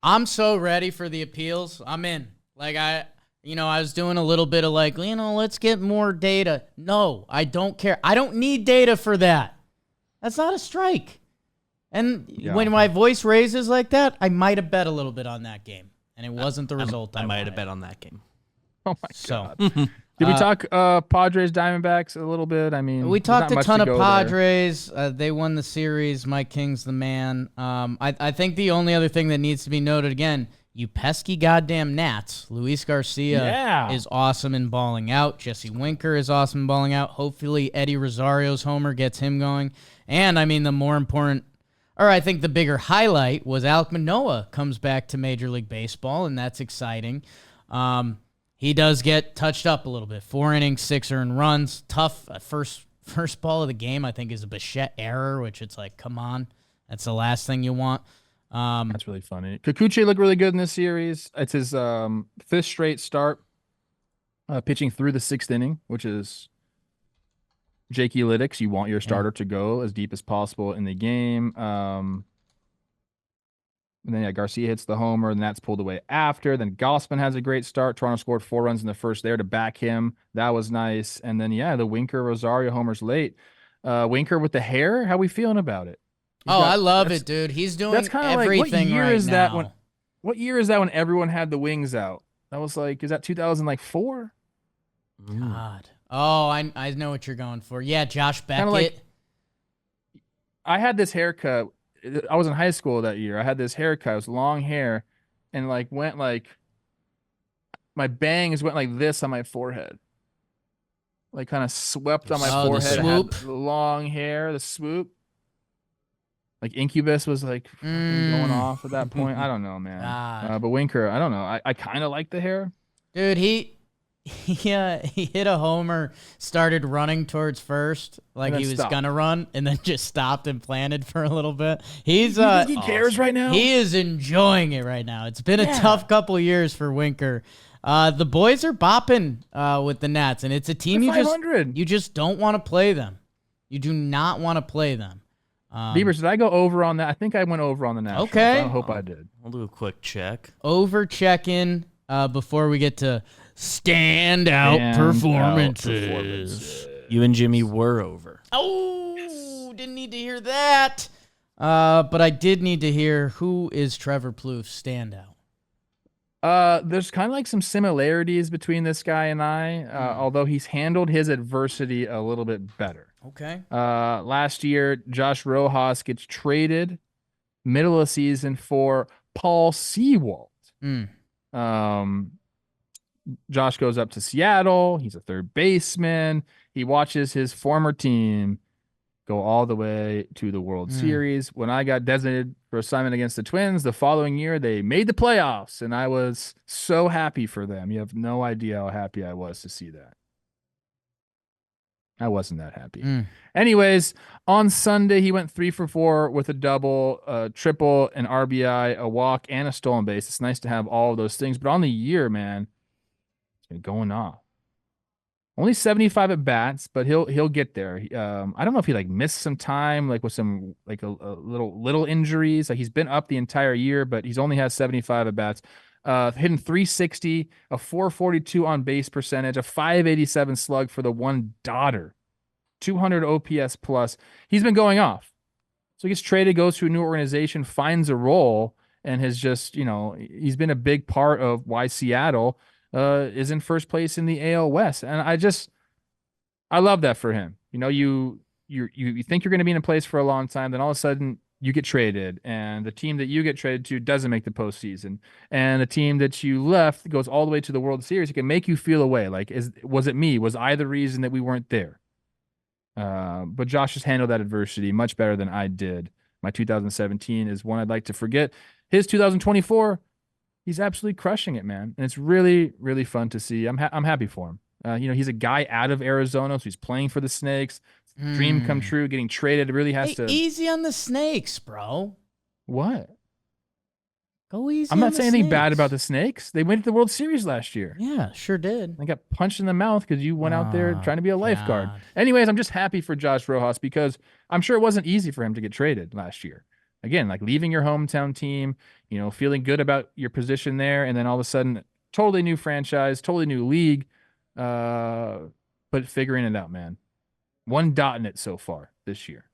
I'm so ready for the appeals. I'm in. Like I was doing a little bit of like, let's get more data. No, I don't care. I don't need data for that. That's not a strike. And when my voice raises like that, I might have bet a little bit on that game, and it wasn't the result I might have bet on that game. Oh my god. Did we talk Padres Diamondbacks a little bit? I mean, we talked a ton of Padres. They won the series. Mike King's the man. I think the only other thing that needs to be noted again, you pesky goddamn Nats. Luis Garcia is awesome in balling out. Jesse Winker is awesome in balling out. Hopefully Eddie Rosario's homer gets him going. And I mean, the more important, or I think the bigger highlight was Alek Manoah comes back to Major League Baseball, and that's exciting. He does get touched up a little bit. 4 innings, 6 earned runs. Tough. First ball of the game, I think, is a Bichette error, which it's like, come on. That's the last thing you want. That's really funny. Kikuchi looked really good in this series. It's his 5th straight start pitching through the 6th inning, which is Jake Lytics. You want your starter to go as deep as possible in the game. And then Garcia hits the homer, and that's pulled away after. Then Gossman has a great start. Toronto scored 4 runs in the first there to back him. That was nice. And then the Winker Rosario homers late. Winker with the hair. How we feeling about it? I love it, dude. He's doing everything now. What year is that when everyone had the wings out? That was like, is that 2004? God. Oh, I know what you're going for. Yeah, Josh Beckett. Like, I had this haircut. I was in high school that year. I had this haircut. It was long hair, and went my bangs went like this on my forehead, like kind of swept on my forehead. The swoop. The long hair, the swoop. Like Incubus was like going off at that point. I don't know, man. But Winker, I don't know. I kind of like the hair, dude. He hit a homer, started running towards first, like he was gonna run, and then just stopped and planted for a little bit. He's you think he cares right now? He is enjoying it right now. It's been a tough couple years for Winker. The boys are bopping with the Nats, and it's a team you just don't want to play them. You do not want to play them. Beavers, did I go over on that? I think I went over on the Nationals. Okay. I hope I did. I'll do a quick check. Over check-in before we get to standout performances. You and Jimmy were over. Oh, didn't need to hear that. But I did need to hear, who is Trevor Plouffe's standout? There's kind of like some similarities between this guy and I, although he's handled his adversity a little bit better. Okay. Last year, Josh Rojas gets traded middle of the season for Paul Sewald. Josh goes up to Seattle. He's a third baseman. He watches his former team go all the way to the World Series. When I got designated for assignment against the Twins the following year, they made the playoffs, and I was so happy for them. You have no idea how happy I was to see that. I wasn't that happy. Anyways, on Sunday, he went 3 for 4 with a double, a triple, an RBI, a walk, and a stolen base. It's nice to have all of those things. But on the year, man, it's been going off. Only 75 at bats, but he'll get there. I don't know if he missed some time, with some a little injuries. He's been up the entire year, but he's only has 75 at bats. hitting 360, a 442 on base percentage, a 587 slug for the one daughter, 200 OPS plus. He's been going off. So he gets traded, goes to a new organization, finds a role, and has just, he's been a big part of why Seattle is in first place in the AL West. And I love that for him. You think you're going to be in a place for a long time, then all of a sudden you get traded, and the team that you get traded to doesn't make the postseason, and the team that you left goes all the way to the World Series. It can make you feel a way. Like, was it me? Was I the reason that we weren't there? But Josh has handled that adversity much better than I did. My 2017 is one I'd like to forget. His 2024, he's absolutely crushing it, man, and it's really, really fun to see. I'm happy for him. He's a guy out of Arizona, so he's playing for the Snakes. Dream come true, getting traded. It really has to. Easy on the Snakes, bro. What? Go easy. I'm on not the saying anything Snakes. bad about the Snakes. They went to the World Series last year. Yeah, sure did. They got punched in the mouth because you went out there trying to be a lifeguard. God. Anyways, I'm just happy for Josh Rojas because I'm sure it wasn't easy for him to get traded last year. Again, like leaving your hometown team, feeling good about your position there, and then all of a sudden, totally new franchise, totally new league, but figuring it out, man. One dot in it so far this year.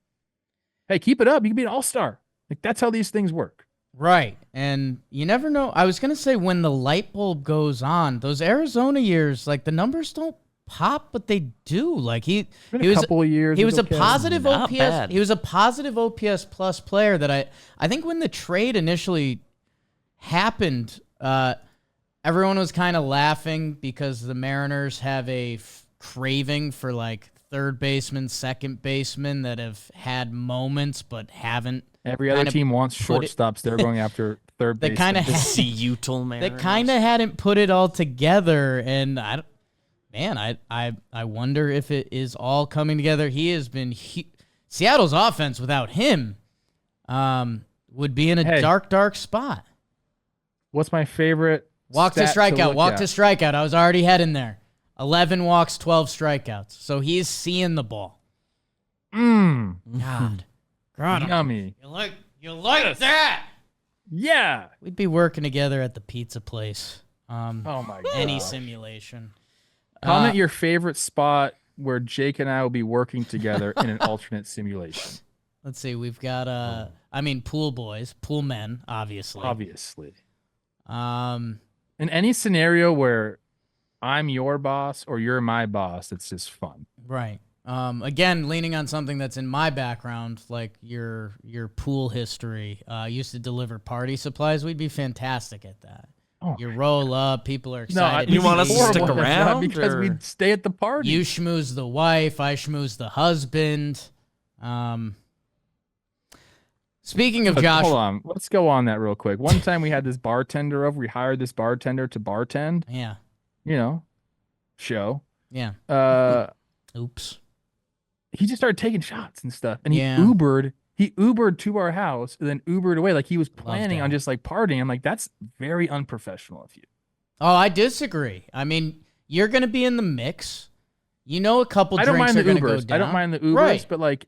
Hey, keep it up. You can be an all-star. Like, that's how these things work. Right. And you never know. I was going to say, when the light bulb goes on, those Arizona years, like, the numbers don't pop, but they do. Like, he Been a was couple of years. He was a okay. positive Not OPS. bad. He was a positive OPS plus player that I think when the trade initially happened, everyone was kind of laughing because the Mariners have a craving for, like, third baseman, second baseman that have had moments but haven't. Every other team wants shortstops. They're going after third base. They kind of Mariners. They kind of hadn't put it all together, and I wonder if it is all coming together. He has been Seattle's offense without him would be in a dark spot. What's my favorite? Walk to strikeout. Walk at? to strikeout. I was already heading there. 11 walks, 12 strikeouts. So he's seeing the ball. God. Yummy. You like that? Yeah. We'd be working together at the pizza place. Oh my god. Any simulation. Comment your favorite spot where Jake and I will be working together in an alternate simulation. Let's see. We've got pool boys, pool men, obviously. In any scenario where I'm your boss or you're my boss, it's just fun. Right. Again, leaning on something that's in my background, like your pool history. Used to deliver party supplies. We'd be fantastic at that. Oh you roll up, people are No, excited. you want us to horrible. stick It's not around, because or- we'd stay at the party. You schmooze the wife, I schmooze the husband. Speaking of Josh, Hold on. Let's go on that real quick. One time we had this bartender over. We hired this bartender to bartend. yeah, Show. yeah. Oops. He just started taking shots and stuff, and Yeah. he Ubered to our house, and then Ubered away like he was planning that. on just like partying. I'm like, that's very unprofessional of you. Oh, I disagree. I mean, you're going to be in the mix. A couple I don't drinks mind are the going to go Ubers. down. I don't mind the Ubers, Right. but like,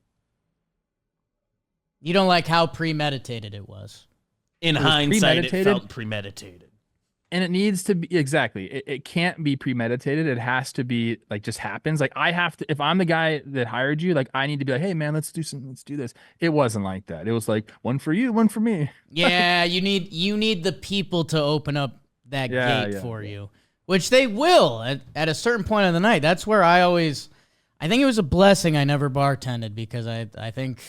You don't like how premeditated it was. In was hindsight, it premeditated. felt premeditated. and it needs to be exactly. It can't be premeditated. It has to be like just happens. Like I have to. If I'm the guy that hired you, like I need to be like, hey man, let's do this. It wasn't like that. It was like one for you, one for me. Yeah, you need the people to open up that gate Yeah, for you, which they will at a certain point of the night. That's where I think it was a blessing I never bartended because I think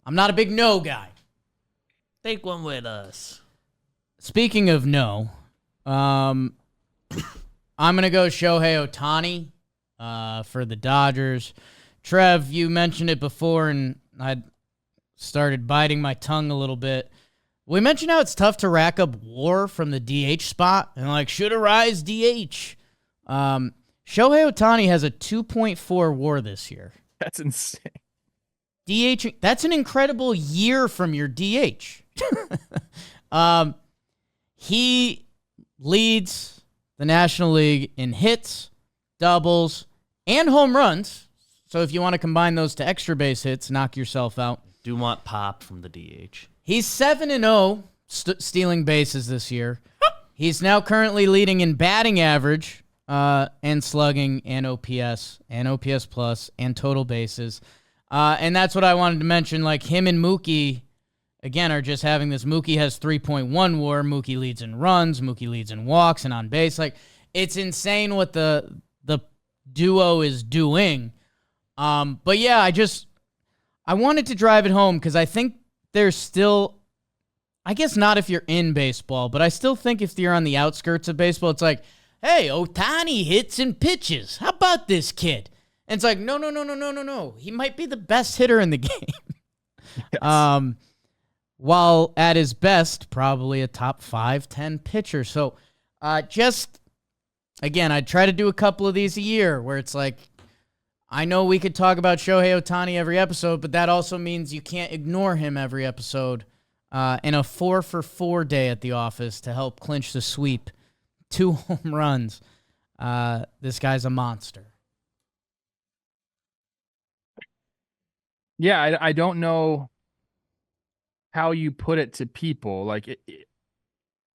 I'm not a big no guy. Take one with us. Speaking of no, I'm gonna go Shohei Ohtani for the Dodgers. Trev, you mentioned it before, and I started biting my tongue a little bit. We mentioned how it's tough to rack up WAR from the DH spot, and like should Arraez DH. Shohei Ohtani has a 2.4 WAR this year. That's insane. DH, that's an incredible year from your DH. He leads the National League in hits, doubles, and home runs. So if you want to combine those to extra base hits, knock yourself out. Do want pop from the DH. He's 7-0 stealing bases this year. He's now currently leading in batting average, and slugging, and OPS plus, and total bases. And that's what I wanted to mention. Like, him and Mookie, again, are just having this. Mookie has 3.1 WAR. Mookie leads in runs. Mookie leads in walks and on base. Like, it's insane what the duo is doing. But yeah, I wanted to drive it home because I think there's still, I guess not if you're in baseball, but I still think if you're on the outskirts of baseball, it's like, hey, Ohtani hits and pitches. How about this kid? And it's like, no. He might be the best hitter in the game. Yes. While at his best, probably a top 5-10 pitcher. So just, again, I try to do a couple of these a year where it's like, I know we could talk about Shohei Ohtani every episode, but that also means you can't ignore him every episode. In a 4-for-4 day at the office to help clinch the sweep. 2 home runs. This guy's a monster. Yeah, I don't know how you put it to people. Like,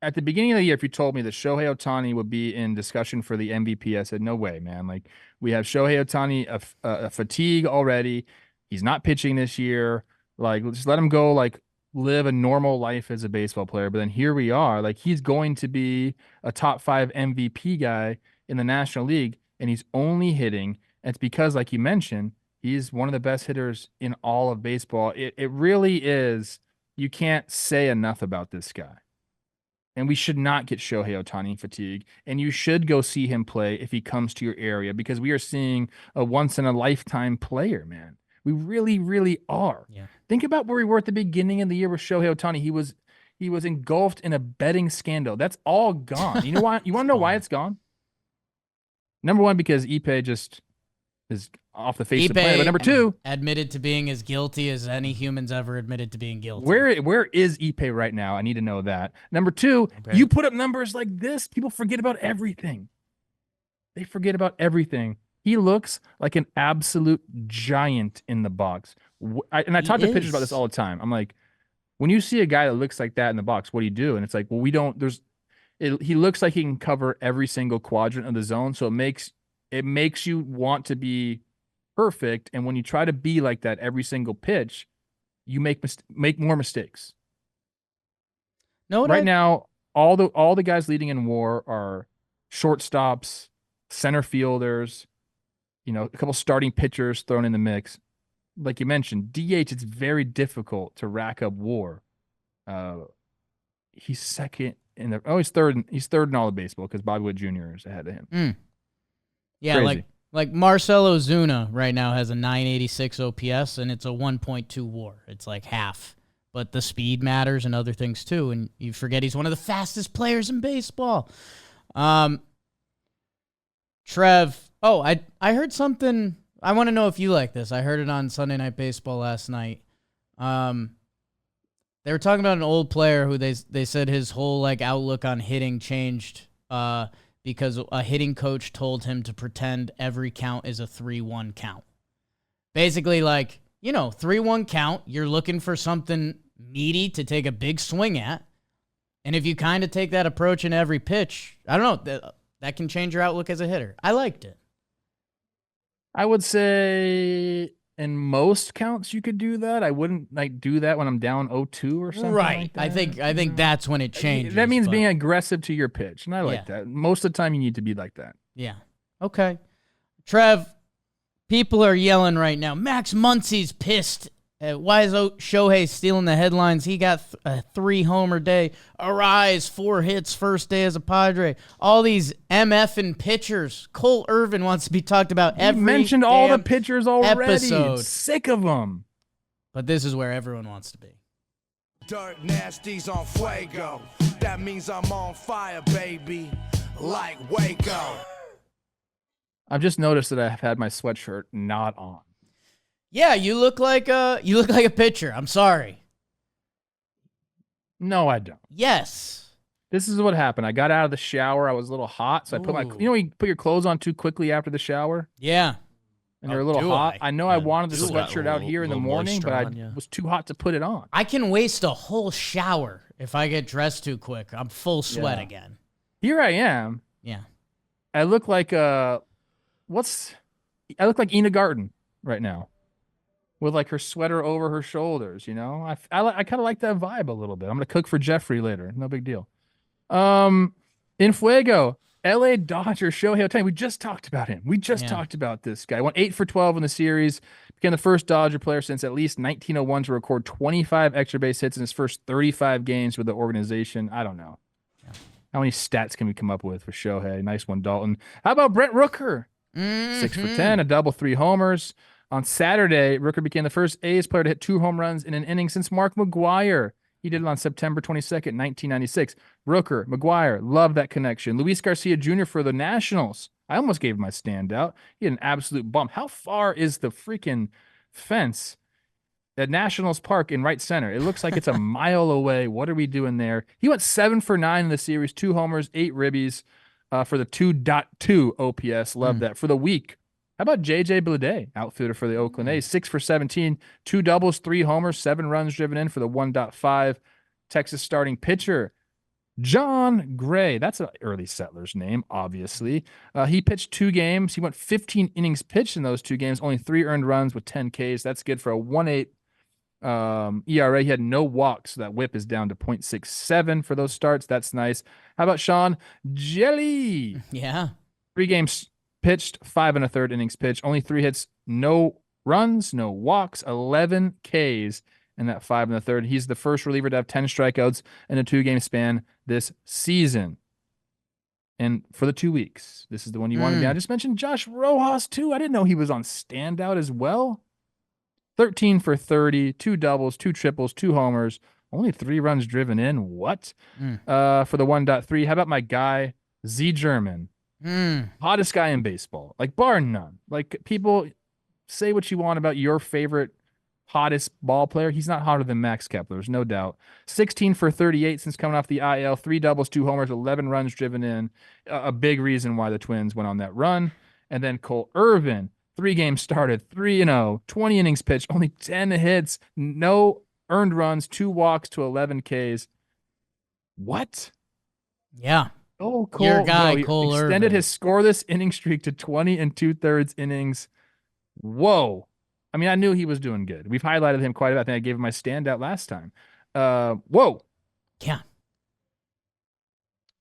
at the beginning of the year, if you told me that Shohei Ohtani would be in discussion for the MVP, I said, no way, man. Like, we have Shohei Ohtani a fatigue already. He's not pitching this year. Like, just let him go, like, live a normal life as a baseball player. But then here we are. Like, he's going to be a top 5 MVP guy in the National League, and he's only hitting. And it's because, like you mentioned, he's one of the best hitters in all of baseball. It really is. You can't say enough about this guy. And we should not get Shohei Ohtani fatigue. And you should go see him play if he comes to your area, because we are seeing a once-in-a-lifetime player, man. We really, really are. Yeah. Think about where we were at the beginning of the year with Shohei Ohtani. He was engulfed in a betting scandal. That's all gone. You know why? You want to know why it's gone? Number one, because Ipe just is off the face of the planet. But number two, admitted to being as guilty as any humans ever admitted to being guilty. Where is Ipe right now? I need to know that. Number two, you put up numbers like this, people forget about everything. They forget about everything. He looks like an absolute giant in the box. I talk to pitchers about this all the time. I'm like, when you see a guy that looks like that in the box, what do you do? And it's like, well, he looks like he can cover every single quadrant of the zone. So it makes you want to be perfect. And when you try to be like that every single pitch, you make more mistakes. No, right now, all the guys leading in WAR are shortstops, center fielders, a couple starting pitchers thrown in the mix. Like you mentioned, DH, it's very difficult to rack up WAR. He's second he's third in all of baseball because Bobby Witt Jr. is ahead of him. Yeah, crazy. like Marcell Ozuna right now has a 986 OPS and it's a 1.2 WAR. It's like half. But the speed matters and other things too, and you forget he's one of the fastest players in baseball. Trev, I heard something. I want to know if you like this. I heard it on Sunday Night Baseball last night. They were talking about an old player who they said his whole outlook on hitting changed because a hitting coach told him to pretend every count is a 3-1 count. Basically, 3-1 count, you're looking for something meaty to take a big swing at. And if you kind of take that approach in every pitch, I don't know, that can change your outlook as a hitter. I liked it. I would say in most counts you could do that. I wouldn't do that when I'm down 0-2 or something. Right. Like that. I think that's when it changes. That means being aggressive to your pitch, and I like that. Most of the time you need to be like that. Yeah. Okay. Trev, people are yelling right now. Max Muncy's pissed. Why is Shohei stealing the headlines? He got a 3-homer day. Arraez, 4 hits first day as a Padre. All these MF-ing pitchers. Cole Irvin wants to be talked about every You mentioned all the pitchers already. Episode. Sick of them. But this is where everyone wants to be. Dirt Nasty's on fuego. That means I'm on fire, baby. Like Waco. I've just noticed that I've had my sweatshirt not on. Yeah, you look like a pitcher. I'm sorry. No, I don't. Yes. This is what happened. I got out of the shower. I was a little hot, so I put when you put your clothes on too quickly after the shower? Yeah. And you're a little hot. I know I wanted the sweatshirt out here in the morning, but I was too hot to put it on. I can waste a whole shower if I get dressed too quick. I'm full sweat again. Here I am. Yeah. I look like I look like Ina Garten right now with like her sweater over her shoulders, you know? I kind of like that vibe a little bit. I'm gonna cook for Jeffrey later. No big deal. In Fuego, LA Dodgers, Shohei Ohtani. We just talked about him. We just Yeah. talked about this guy. Went 8 for 12 in the series. Became the first Dodger player since at least 1901 to record 25 extra base hits in his first 35 games with the organization. I don't know. How many stats can we come up with for Shohei? Nice one, Dalton. How about Brent Rooker? 6 for 10, a double, 3 homers. On Saturday, Rooker became the first A's player to hit 2 home runs in an inning since Mark McGwire. He did it on September 22nd, 1996. Rooker, McGwire, love that connection. Luis Garcia Jr. for the Nationals. I almost gave him my standout. He had an absolute bump. How far is the freaking fence at Nationals Park in right center? It looks like it's a mile away. What are we doing there? He went 7 for 9 in the series, 2 homers, 8 ribbies for the 2.2 OPS. Love that. For the week, how about JJ Bleday, outfielder for the Oakland A's? 6 for 17, 2 doubles, 3 homers, 7 runs driven in for the 1.5. Texas starting pitcher, John Gray. That's an early Settlers name, obviously. He pitched 2 games. He went 15 innings pitched in those 2 games, only 3 earned runs with 10 Ks. That's good for a 1.8 ERA. He had no walks, so that whip is down to 0.67 for those starts. That's nice. How about Sean Jelly? Yeah. 3 games pitched, 5 1/3 innings pitched, only 3 hits, no runs, no walks, 11 Ks in that 5 1/3. He's the first reliever to have 10 strikeouts in a 2-game span this season. And for the 2 weeks, this is the one you wanted me. I just mentioned Josh Rojas too. I didn't know he was on standout as well. 13 for 30, 2 doubles, 2 triples, 2 homers, only 3 runs driven in. What? For the 1.3. How about my guy, Z German? Hottest guy in baseball, like bar none. Like, people say what you want about your favorite hottest ball player. He's not hotter than Max Kepler, there's no doubt. 16 for 38 since coming off the IL, 3 doubles, 2 homers, 11 runs driven in. A big reason why the Twins went on that run. And then Cole Irvin, 3 games started, 3-0, 20 innings pitched, only 10 hits, no earned runs, 2 walks to 11 Ks. What? Yeah. Oh, Cole, Your guy, he Cole extended Irvin. his scoreless inning streak to 20 2/3 innings. Whoa. I mean, I knew he was doing good. We've highlighted him quite a bit. I think I gave him my standout last time. Whoa. Yeah.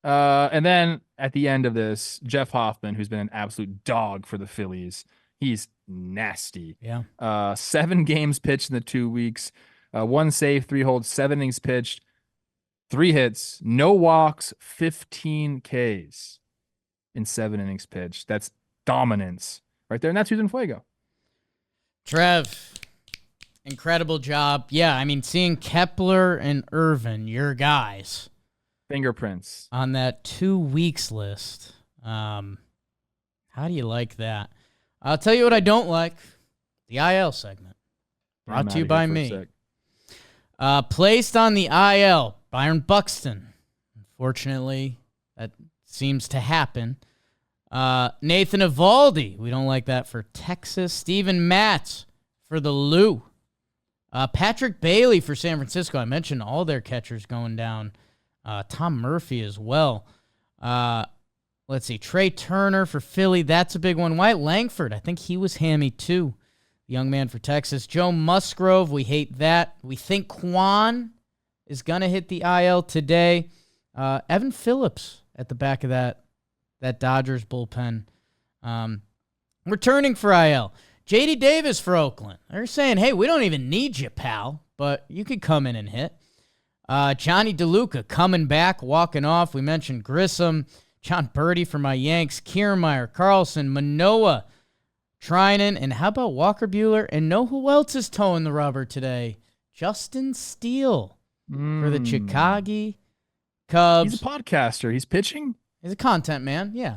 And then at the end of this, Jeff Hoffman, who's been an absolute dog for the Phillies, he's nasty. Yeah. 7 games pitched in the 2 weeks, 1 save, 3 holds, 7 innings pitched, 3 hits, no walks, 15 Ks in 7 innings pitched. That's dominance right there. And that's who's in Fuego. Trev, incredible job. Yeah, I mean, seeing Kepler and Irvin, your guys, Fingerprints on that 2 weeks list. How do you like that? I'll tell you what I don't like. The IL segment. Brought to you by me. Placed on the IL, Byron Buxton. Unfortunately, that seems to happen. Nathan Eovaldi. We don't like that for Texas. Steven Matz for the Lou. Patrick Bailey for San Francisco. I mentioned all their catchers going down. Tom Murphy as well. Let's see. Trey Turner for Philly. That's a big one. Wyatt Langford. I think he was hammy too. The young man for Texas. Joe Musgrove. We hate that. We think Quan is going to hit the IL today. Evan Phillips at the back of that Dodgers bullpen. Returning for IL. J.D. Davis for Oakland. They're saying, hey, we don't even need you, pal, but you could come in and hit. Johnny DeLuca coming back, walking off. We mentioned Grissom. John Birdie for my Yanks. Kiermaier, Carlson, Manoah, Trinan, and how about Walker Buehler? And know who else is towing the rubber today? Justin Steele for the Chicago Cubs. He's a podcaster. He's pitching? He's a content man, yeah.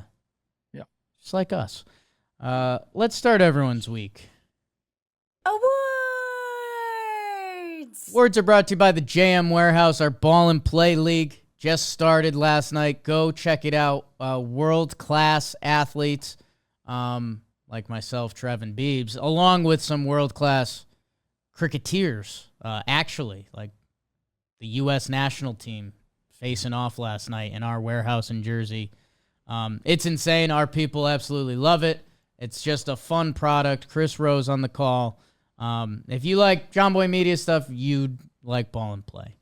Yeah. Just like us. Let's start everyone's week. Awards! Awards are brought to you by the JM Warehouse. Our Ball and Play League just started last night. Go check it out. World-class athletes like myself, Trev, and Beebs, along with some world-class cricketers, actually, like the U.S. national team facing off last night in our warehouse in Jersey. It's insane. Our people absolutely love it. It's just a fun product. Chris Rose on the call. If you like John Boy Media stuff, you'd like Ball and Play.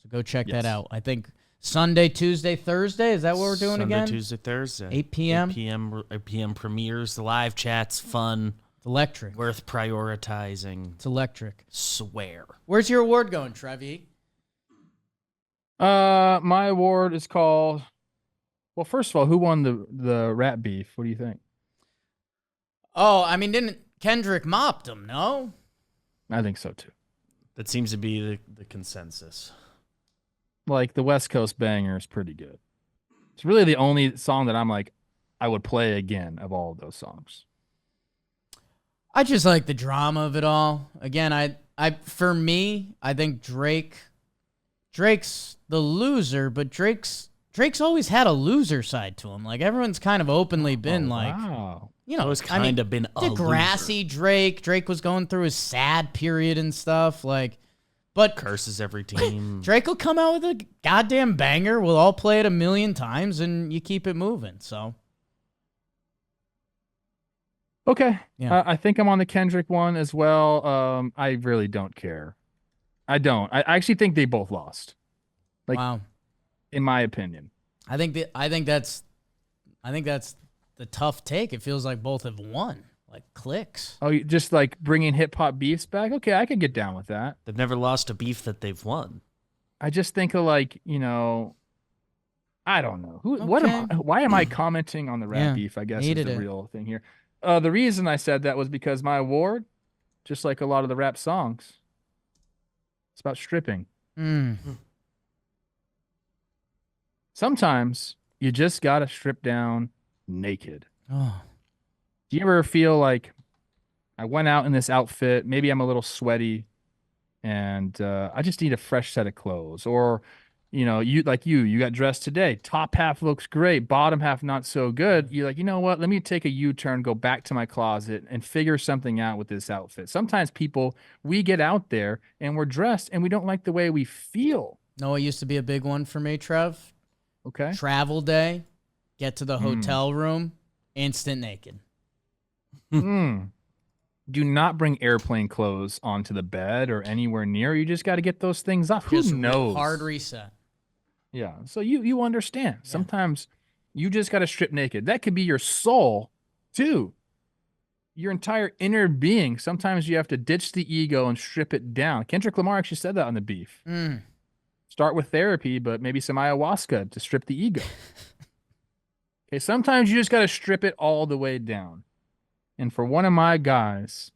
So go check that out. I think Sunday, Tuesday, Thursday. Is that what we're doing again? Sunday, Tuesday, Thursday. 8 p.m.? 8 p.m. premieres. The live chat's fun. It's electric. Worth prioritizing. It's electric. Swear. Where's your award going, Trevi? My award is called... Well, first of all, who won the rap beef? What do you think? Oh, I mean, didn't Kendrick mopped him, no? I think so, too. That seems to be the consensus. Like, the West Coast banger is pretty good. It's really the only song that I'm like, I would play again of all of those songs. I just like the drama of it all. Again, for me, I think Drake's the loser, but Drake's always had a loser side to him. Like, everyone's kind of openly been wow. You know, Always kind of been a Degrassi loser. Drake. Drake was going through his sad period and stuff. Like, but Curses every team. Drake will come out with a goddamn banger. We'll all play it a million times, and you keep it moving. So, okay. Yeah. I think I'm on the Kendrick one as well. I really don't care. I don't. I actually think they both lost. Like, wow. in my opinion. I think that's the tough take. It feels like both have won, like clicks. Oh, you just like bringing hip hop beefs back? Okay, I could get down with that. They've never lost a beef that they've won. I just think of like, I don't know. Why am I commenting on the rap beef, I guess is the real thing here. The reason I said that was because my award, just like a lot of the rap songs, it's about stripping. Sometimes you just got to strip down naked. Oh. Do you ever feel like I went out in this outfit, maybe I'm a little sweaty, and I just need a fresh set of clothes? Or, you got dressed today. Top half looks great, bottom half not so good. You're like, you know what? Let me take a U-turn, go back to my closet, and figure something out with this outfit. Sometimes we get out there and we're dressed and we don't like the way we feel. No, it used to be a big one for me, Trev. Okay. Travel day, get to the hotel room, instant naked. Do not bring airplane clothes onto the bed or anywhere near. You just got to get those things off. Who knows? Hard reset. Yeah. So you understand. Yeah. Sometimes you just got to strip naked. That could be your soul, too. Your entire inner being. Sometimes you have to ditch the ego and strip it down. Kendrick Lamar actually said that on the beef. Start with therapy, but maybe some ayahuasca to strip the ego. Okay, sometimes you just got to strip it all the way down. And for one of my guys,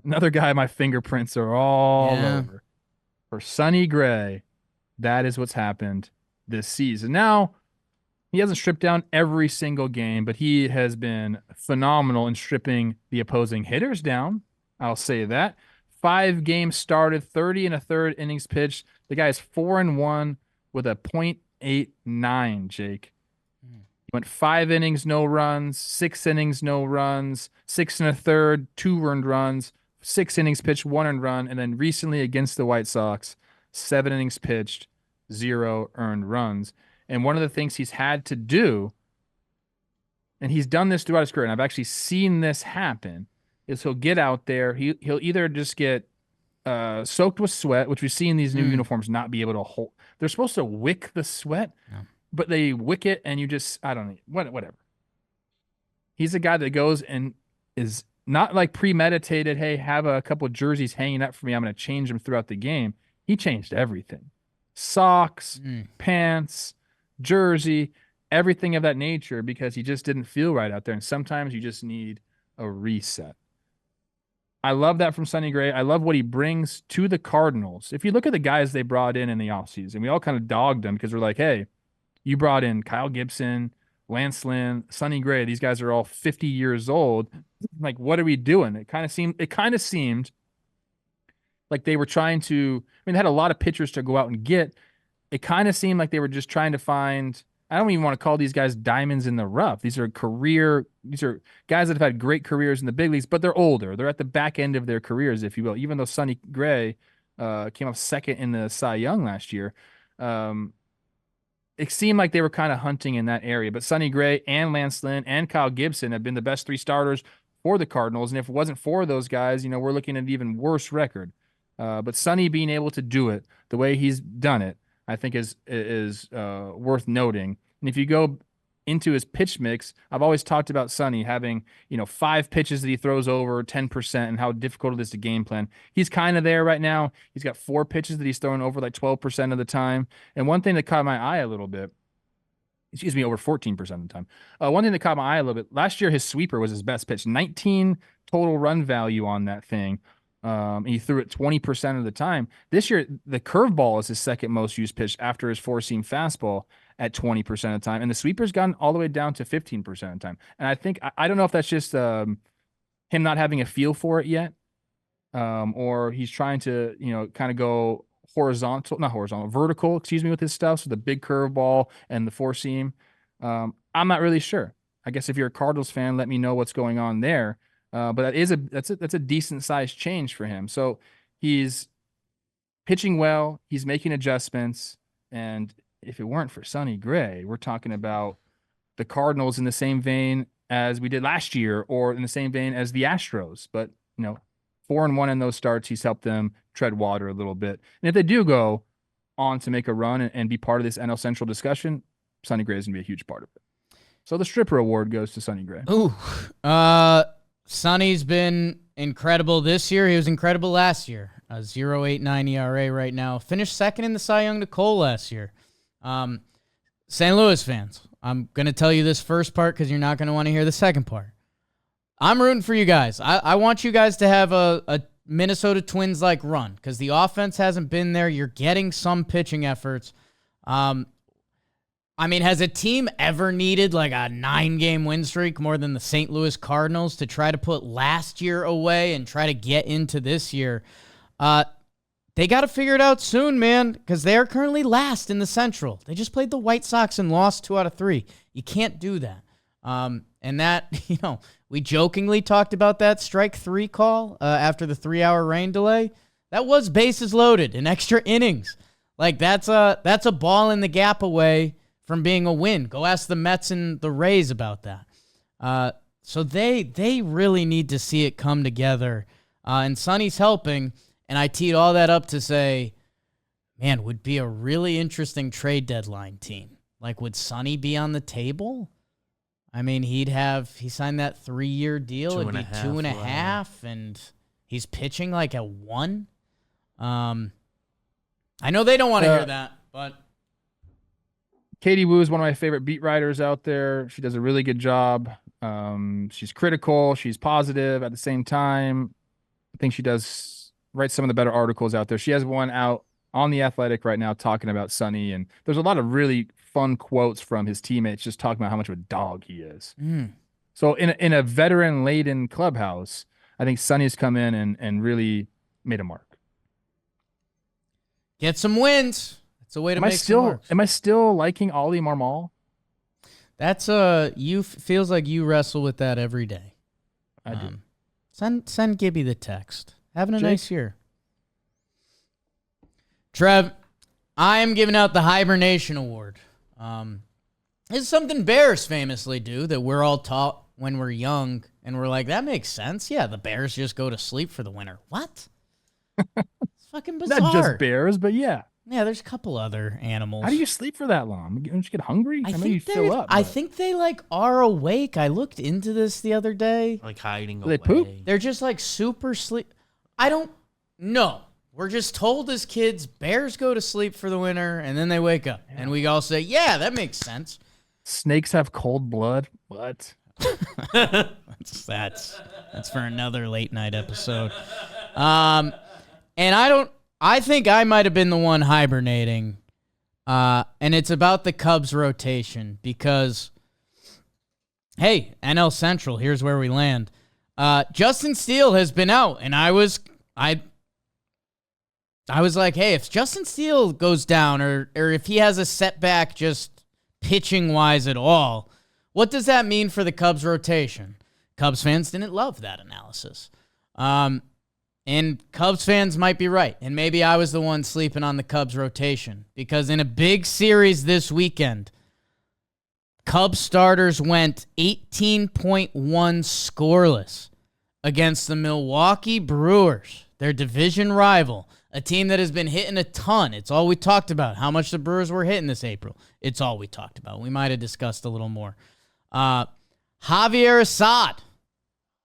another guy my fingerprints are all over. For Sonny Gray, that is what's happened this season. Now, he hasn't stripped down every single game, but he has been phenomenal in stripping the opposing hitters down. I'll say that. 5 games started, 30 and a third innings pitched. The guy is 4-1 with a .89, Jake. He went 5 innings, no runs, 6 innings, no runs, 6 and a third, 2 earned runs, 6 innings pitched, 1 earned run, and then recently against the White Sox, 7 innings pitched, 0 earned runs. And one of the things he's had to do, and he's done this throughout his career, and I've actually seen this happen, is he'll get out there. He'll either just get soaked with sweat, which we see in these new uniforms not be able to hold. They're supposed to wick the sweat, but they wick it, and you just, I don't know, whatever. He's a guy that goes and is not like premeditated, hey, have a couple of jerseys hanging up for me, I'm going to change them throughout the game. He changed everything. Socks, pants, jersey, everything of that nature, because he just didn't feel right out there. And sometimes you just need a reset. I love that from Sonny Gray. I love what he brings to the Cardinals. If you look at the guys they brought in the offseason, we all kind of dogged them because we're like, hey, you brought in Kyle Gibson, Lance Lynn, Sonny Gray. These guys are all 50 years old. Like, what are we doing? It kind of seemed like they were trying to, they had a lot of pitchers to go out and get. It kind of seemed like they were just trying to find, I don't even want to call these guys diamonds in the rough. These are guys that have had great careers in the big leagues, but they're older. They're at the back end of their careers, if you will. Even though Sonny Gray came up second in the Cy Young last year, it seemed like they were kind of hunting in that area. But Sonny Gray and Lance Lynn and Kyle Gibson have been the best 3 starters for the Cardinals. And if it wasn't for those guys, we're looking at an even worse record. But Sonny being able to do it the way he's done it, I think is worth noting. And if you go into his pitch mix, I've always talked about Sonny having, 5 pitches that he throws over 10% and how difficult it is to game plan. He's kind of there right now. He's got 4 pitches that he's throwing over like 12% of the time. And one thing that caught my eye a little bit, over 14% of the time. One thing that caught my eye a little bit, last year his sweeper was his best pitch, 19 total run value on that thing. He threw it 20% of the time. This year, the curveball is his second most used pitch after his 4-seam fastball at 20% of the time. And the sweeper's gone all the way down to 15% of the time. And I think, I don't know if that's just him not having a feel for it yet, or he's trying to, kind of go vertical, with his stuff. So the big curveball and the 4-seam. I'm not really sure. I guess if you're a Cardinals fan, let me know what's going on there. But that's a decent sized change for him. So he's pitching well, he's making adjustments, and if it weren't for Sonny Gray, we're talking about the Cardinals in the same vein as we did last year, or in the same vein as the Astros. But 4-1 in those starts, he's helped them tread water a little bit. And if they do go on to make a run and be part of this NL Central discussion, Sonny Gray is going to be a huge part of it. So the Stripper Award goes to Sonny Gray. Ooh, Sonny's been incredible this year. He was incredible last year. 0.89 ERA right now. Finished second in the Cy Young to Cole last year. St. Louis fans, I'm going to tell you this first part because you're not going to want to hear the second part. I'm rooting for you guys. I want you guys to have a Minnesota Twins-like run because the offense hasn't been there. You're getting some pitching efforts. Has a team ever needed like a 9-game win streak more than the St. Louis Cardinals to try to put last year away and try to get into this year? They got to figure it out soon, man, because they are currently last in the Central. They just played the White Sox and lost 2 out of 3. You can't do that. And that, we jokingly talked about that strike 3 call after the 3-hour rain delay. That was bases loaded in extra innings. Like, that's a ball in the gap away from being a win. Go ask the Mets and the Rays about that. So they really need to see it come together. And Sonny's helping, and I teed all that up to say, man, would be a really interesting trade deadline team. Like, would Sonny be on the table? He signed that 3-year deal. It'd be 2.5, and he's pitching like a 1. I know they don't want to hear that, but Katie Wu is one of my favorite beat writers out there. She does a really good job. She's critical. She's positive at the same time. I think she does write some of the better articles out there. She has one out on The Athletic right now talking about Sonny, and there's a lot of really fun quotes from his teammates just talking about how much of a dog he is. So in a veteran-laden clubhouse, I think Sonny's come in and really made a mark. Get some wins. It's a way to some marks. Am I still liking Ollie Marmol? That's feels like you wrestle with that every day. I do. Send Gibby the text. Having a nice year. Trev, I am giving out the Hibernation Award. This is something Bears famously do that we're all taught when we're young, and we're like, that makes sense. Yeah, the Bears just go to sleep for the winter. What? It's fucking bizarre. Not just bears, but yeah. Yeah, there's a couple other animals. How do you sleep for that long? Don't you get hungry? I know you fill up. I think they are awake. I looked into this the other day. Like hiding away. They poop? They're just like super sleep. I don't know. We're just told as kids, bears go to sleep for the winter, and then they wake up. Yeah. And we all say, yeah, that makes sense. Snakes have cold blood? What? That's for another late night episode. And I think I might have been the one hibernating. And it's about the Cubs rotation because, hey, NL Central, here's where we land. Justin Steele has been out, and I was like, hey, if Justin Steele goes down or if he has a setback just pitching-wise at all, what does that mean for the Cubs rotation? Cubs fans didn't love that analysis. And Cubs fans might be right. And maybe I was the one sleeping on the Cubs rotation. Because in a big series this weekend, Cubs starters went 18.1 scoreless against the Milwaukee Brewers, their division rival, a team that has been hitting a ton. It's all we talked about, how much the Brewers were hitting this April. It's all we talked about. We might have discussed a little more. Javier Assad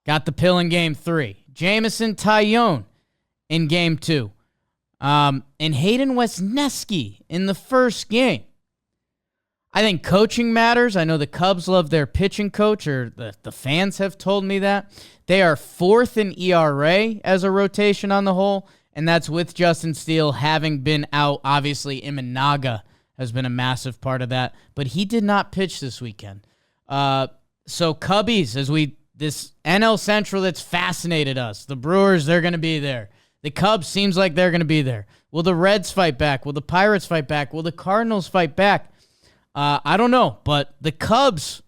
got the pill in Game 3. Jamison Tyone in Game 2. And Hayden Wesneski in the first game. I think coaching matters. I know the Cubs love their pitching coach, or the fans have told me that. They are 4th in ERA as a rotation on the whole, and that's with Justin Steele having been out. Obviously, Imanaga has been a massive part of that, but he did not pitch this weekend. So Cubbies, this NL Central that's fascinated us. The Brewers, they're going to be there. The Cubs seems like they're going to be there. Will the Reds fight back? Will the Pirates fight back? Will the Cardinals fight back? I don't know, but the Cubs,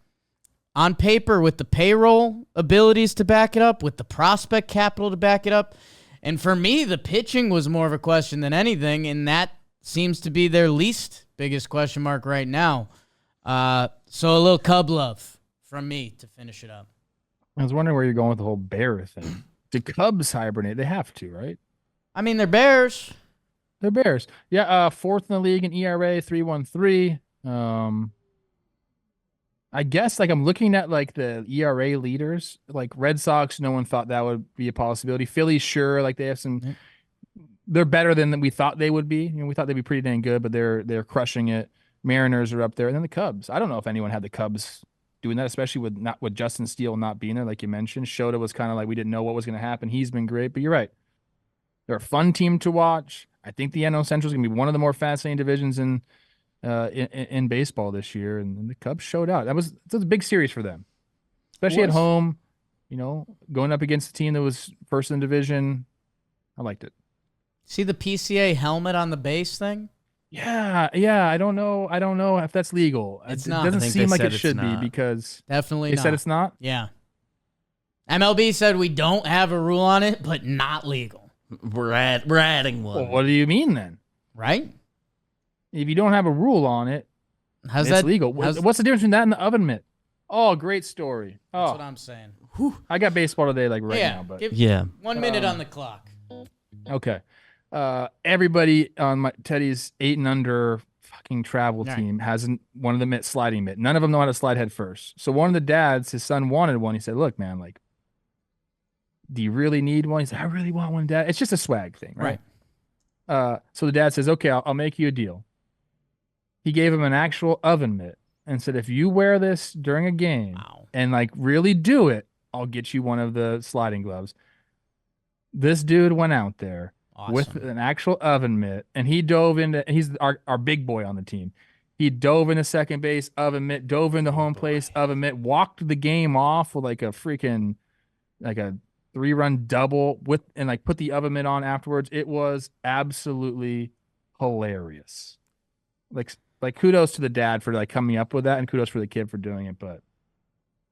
on paper, with the payroll abilities to back it up, with the prospect capital to back it up, and for me, the pitching was more of a question than anything, and that seems to be their least biggest question mark right now. So a little Cub love from me to finish it up. I was wondering where you're going with the whole bear thing. The Cubs hibernate. They have to, right? I mean, they're Bears. They're Bears. Yeah, 4th in the league in ERA, 3.13. I guess I'm looking at the ERA leaders, like Red Sox. No one thought that would be a possibility. Phillies, sure, they have some. They're better than we thought they would be. We thought they'd be pretty dang good, but they're crushing it. Mariners are up there, and then the Cubs. I don't know if anyone had the Cubs doing that, especially with Justin Steele not being there, like you mentioned. Shota was kind of we didn't know what was going to happen. He's been great, but you're right. They're a fun team to watch. I think the NL Central is going to be one of the more fascinating divisions in baseball this year, and the Cubs showed out. It's a big series for them, especially at home. Going up against a team that was first in the division. I liked it. See the PCA helmet on the base thing? Yeah. I don't know if that's legal. It's it not. doesn't I think seem they like said it should it's be not. because Definitely they not. said it's not. Yeah. MLB said we don't have a rule on it, but not legal. We're adding one. Well, what do you mean then? Right? If you don't have a rule on it, How's it's that legal. What's the difference between that and the oven mitt? Oh, great story. That's Oh, what I'm saying. I got baseball today, right now. But Yeah. 1 minute on the clock. okay. Everybody on Teddy's 8 and under fucking travel Right. team has one of the sliding mitt. None of them know how to slide head first. So one of the dads, his son wanted one. He said, "Look, man, do you really need one?" He said, "I really want one, Dad." It's just a swag thing, right? So the dad says, "Okay, I'll make you a deal." He gave him an actual oven mitt and said, "If you wear this during a game Wow. and really do it, I'll get you one of the sliding gloves." This dude went out there with Awesome. an actual oven mitt, and he dove into. He's our big boy on the team. He dove into second base, oven mitt, dove into home place, oven mitt, walked the game off with a freaking a 3-run double and put the oven mitt on afterwards. It was absolutely hilarious. Kudos to the dad for coming up with that, and kudos for the kid for doing it. But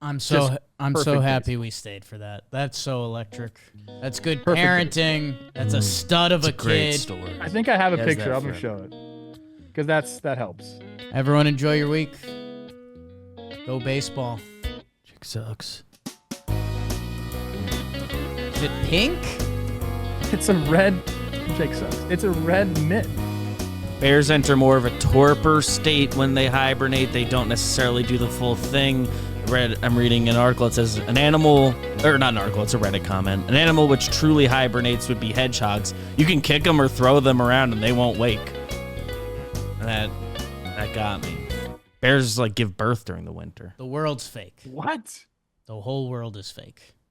I'm so perfect happy we stayed for that. That's so electric. That's good Perfect parenting. That's a stud of a Great kid. story. I think I have a He has picture. that I'm gonna for show it because that helps. Everyone enjoy your week. Go baseball. Chick sucks. Is it pink? It's a red. Jake sucks. It's a red mitt. Bears enter more of a torpor state when they hibernate. They don't necessarily do the full thing. I'm reading an article that says an animal, or not an article, it's a Reddit comment. An animal which truly hibernates would be hedgehogs. You can kick them or throw them around and they won't wake. And that got me. Bears give birth during the winter. The world's fake. What? The whole world is fake.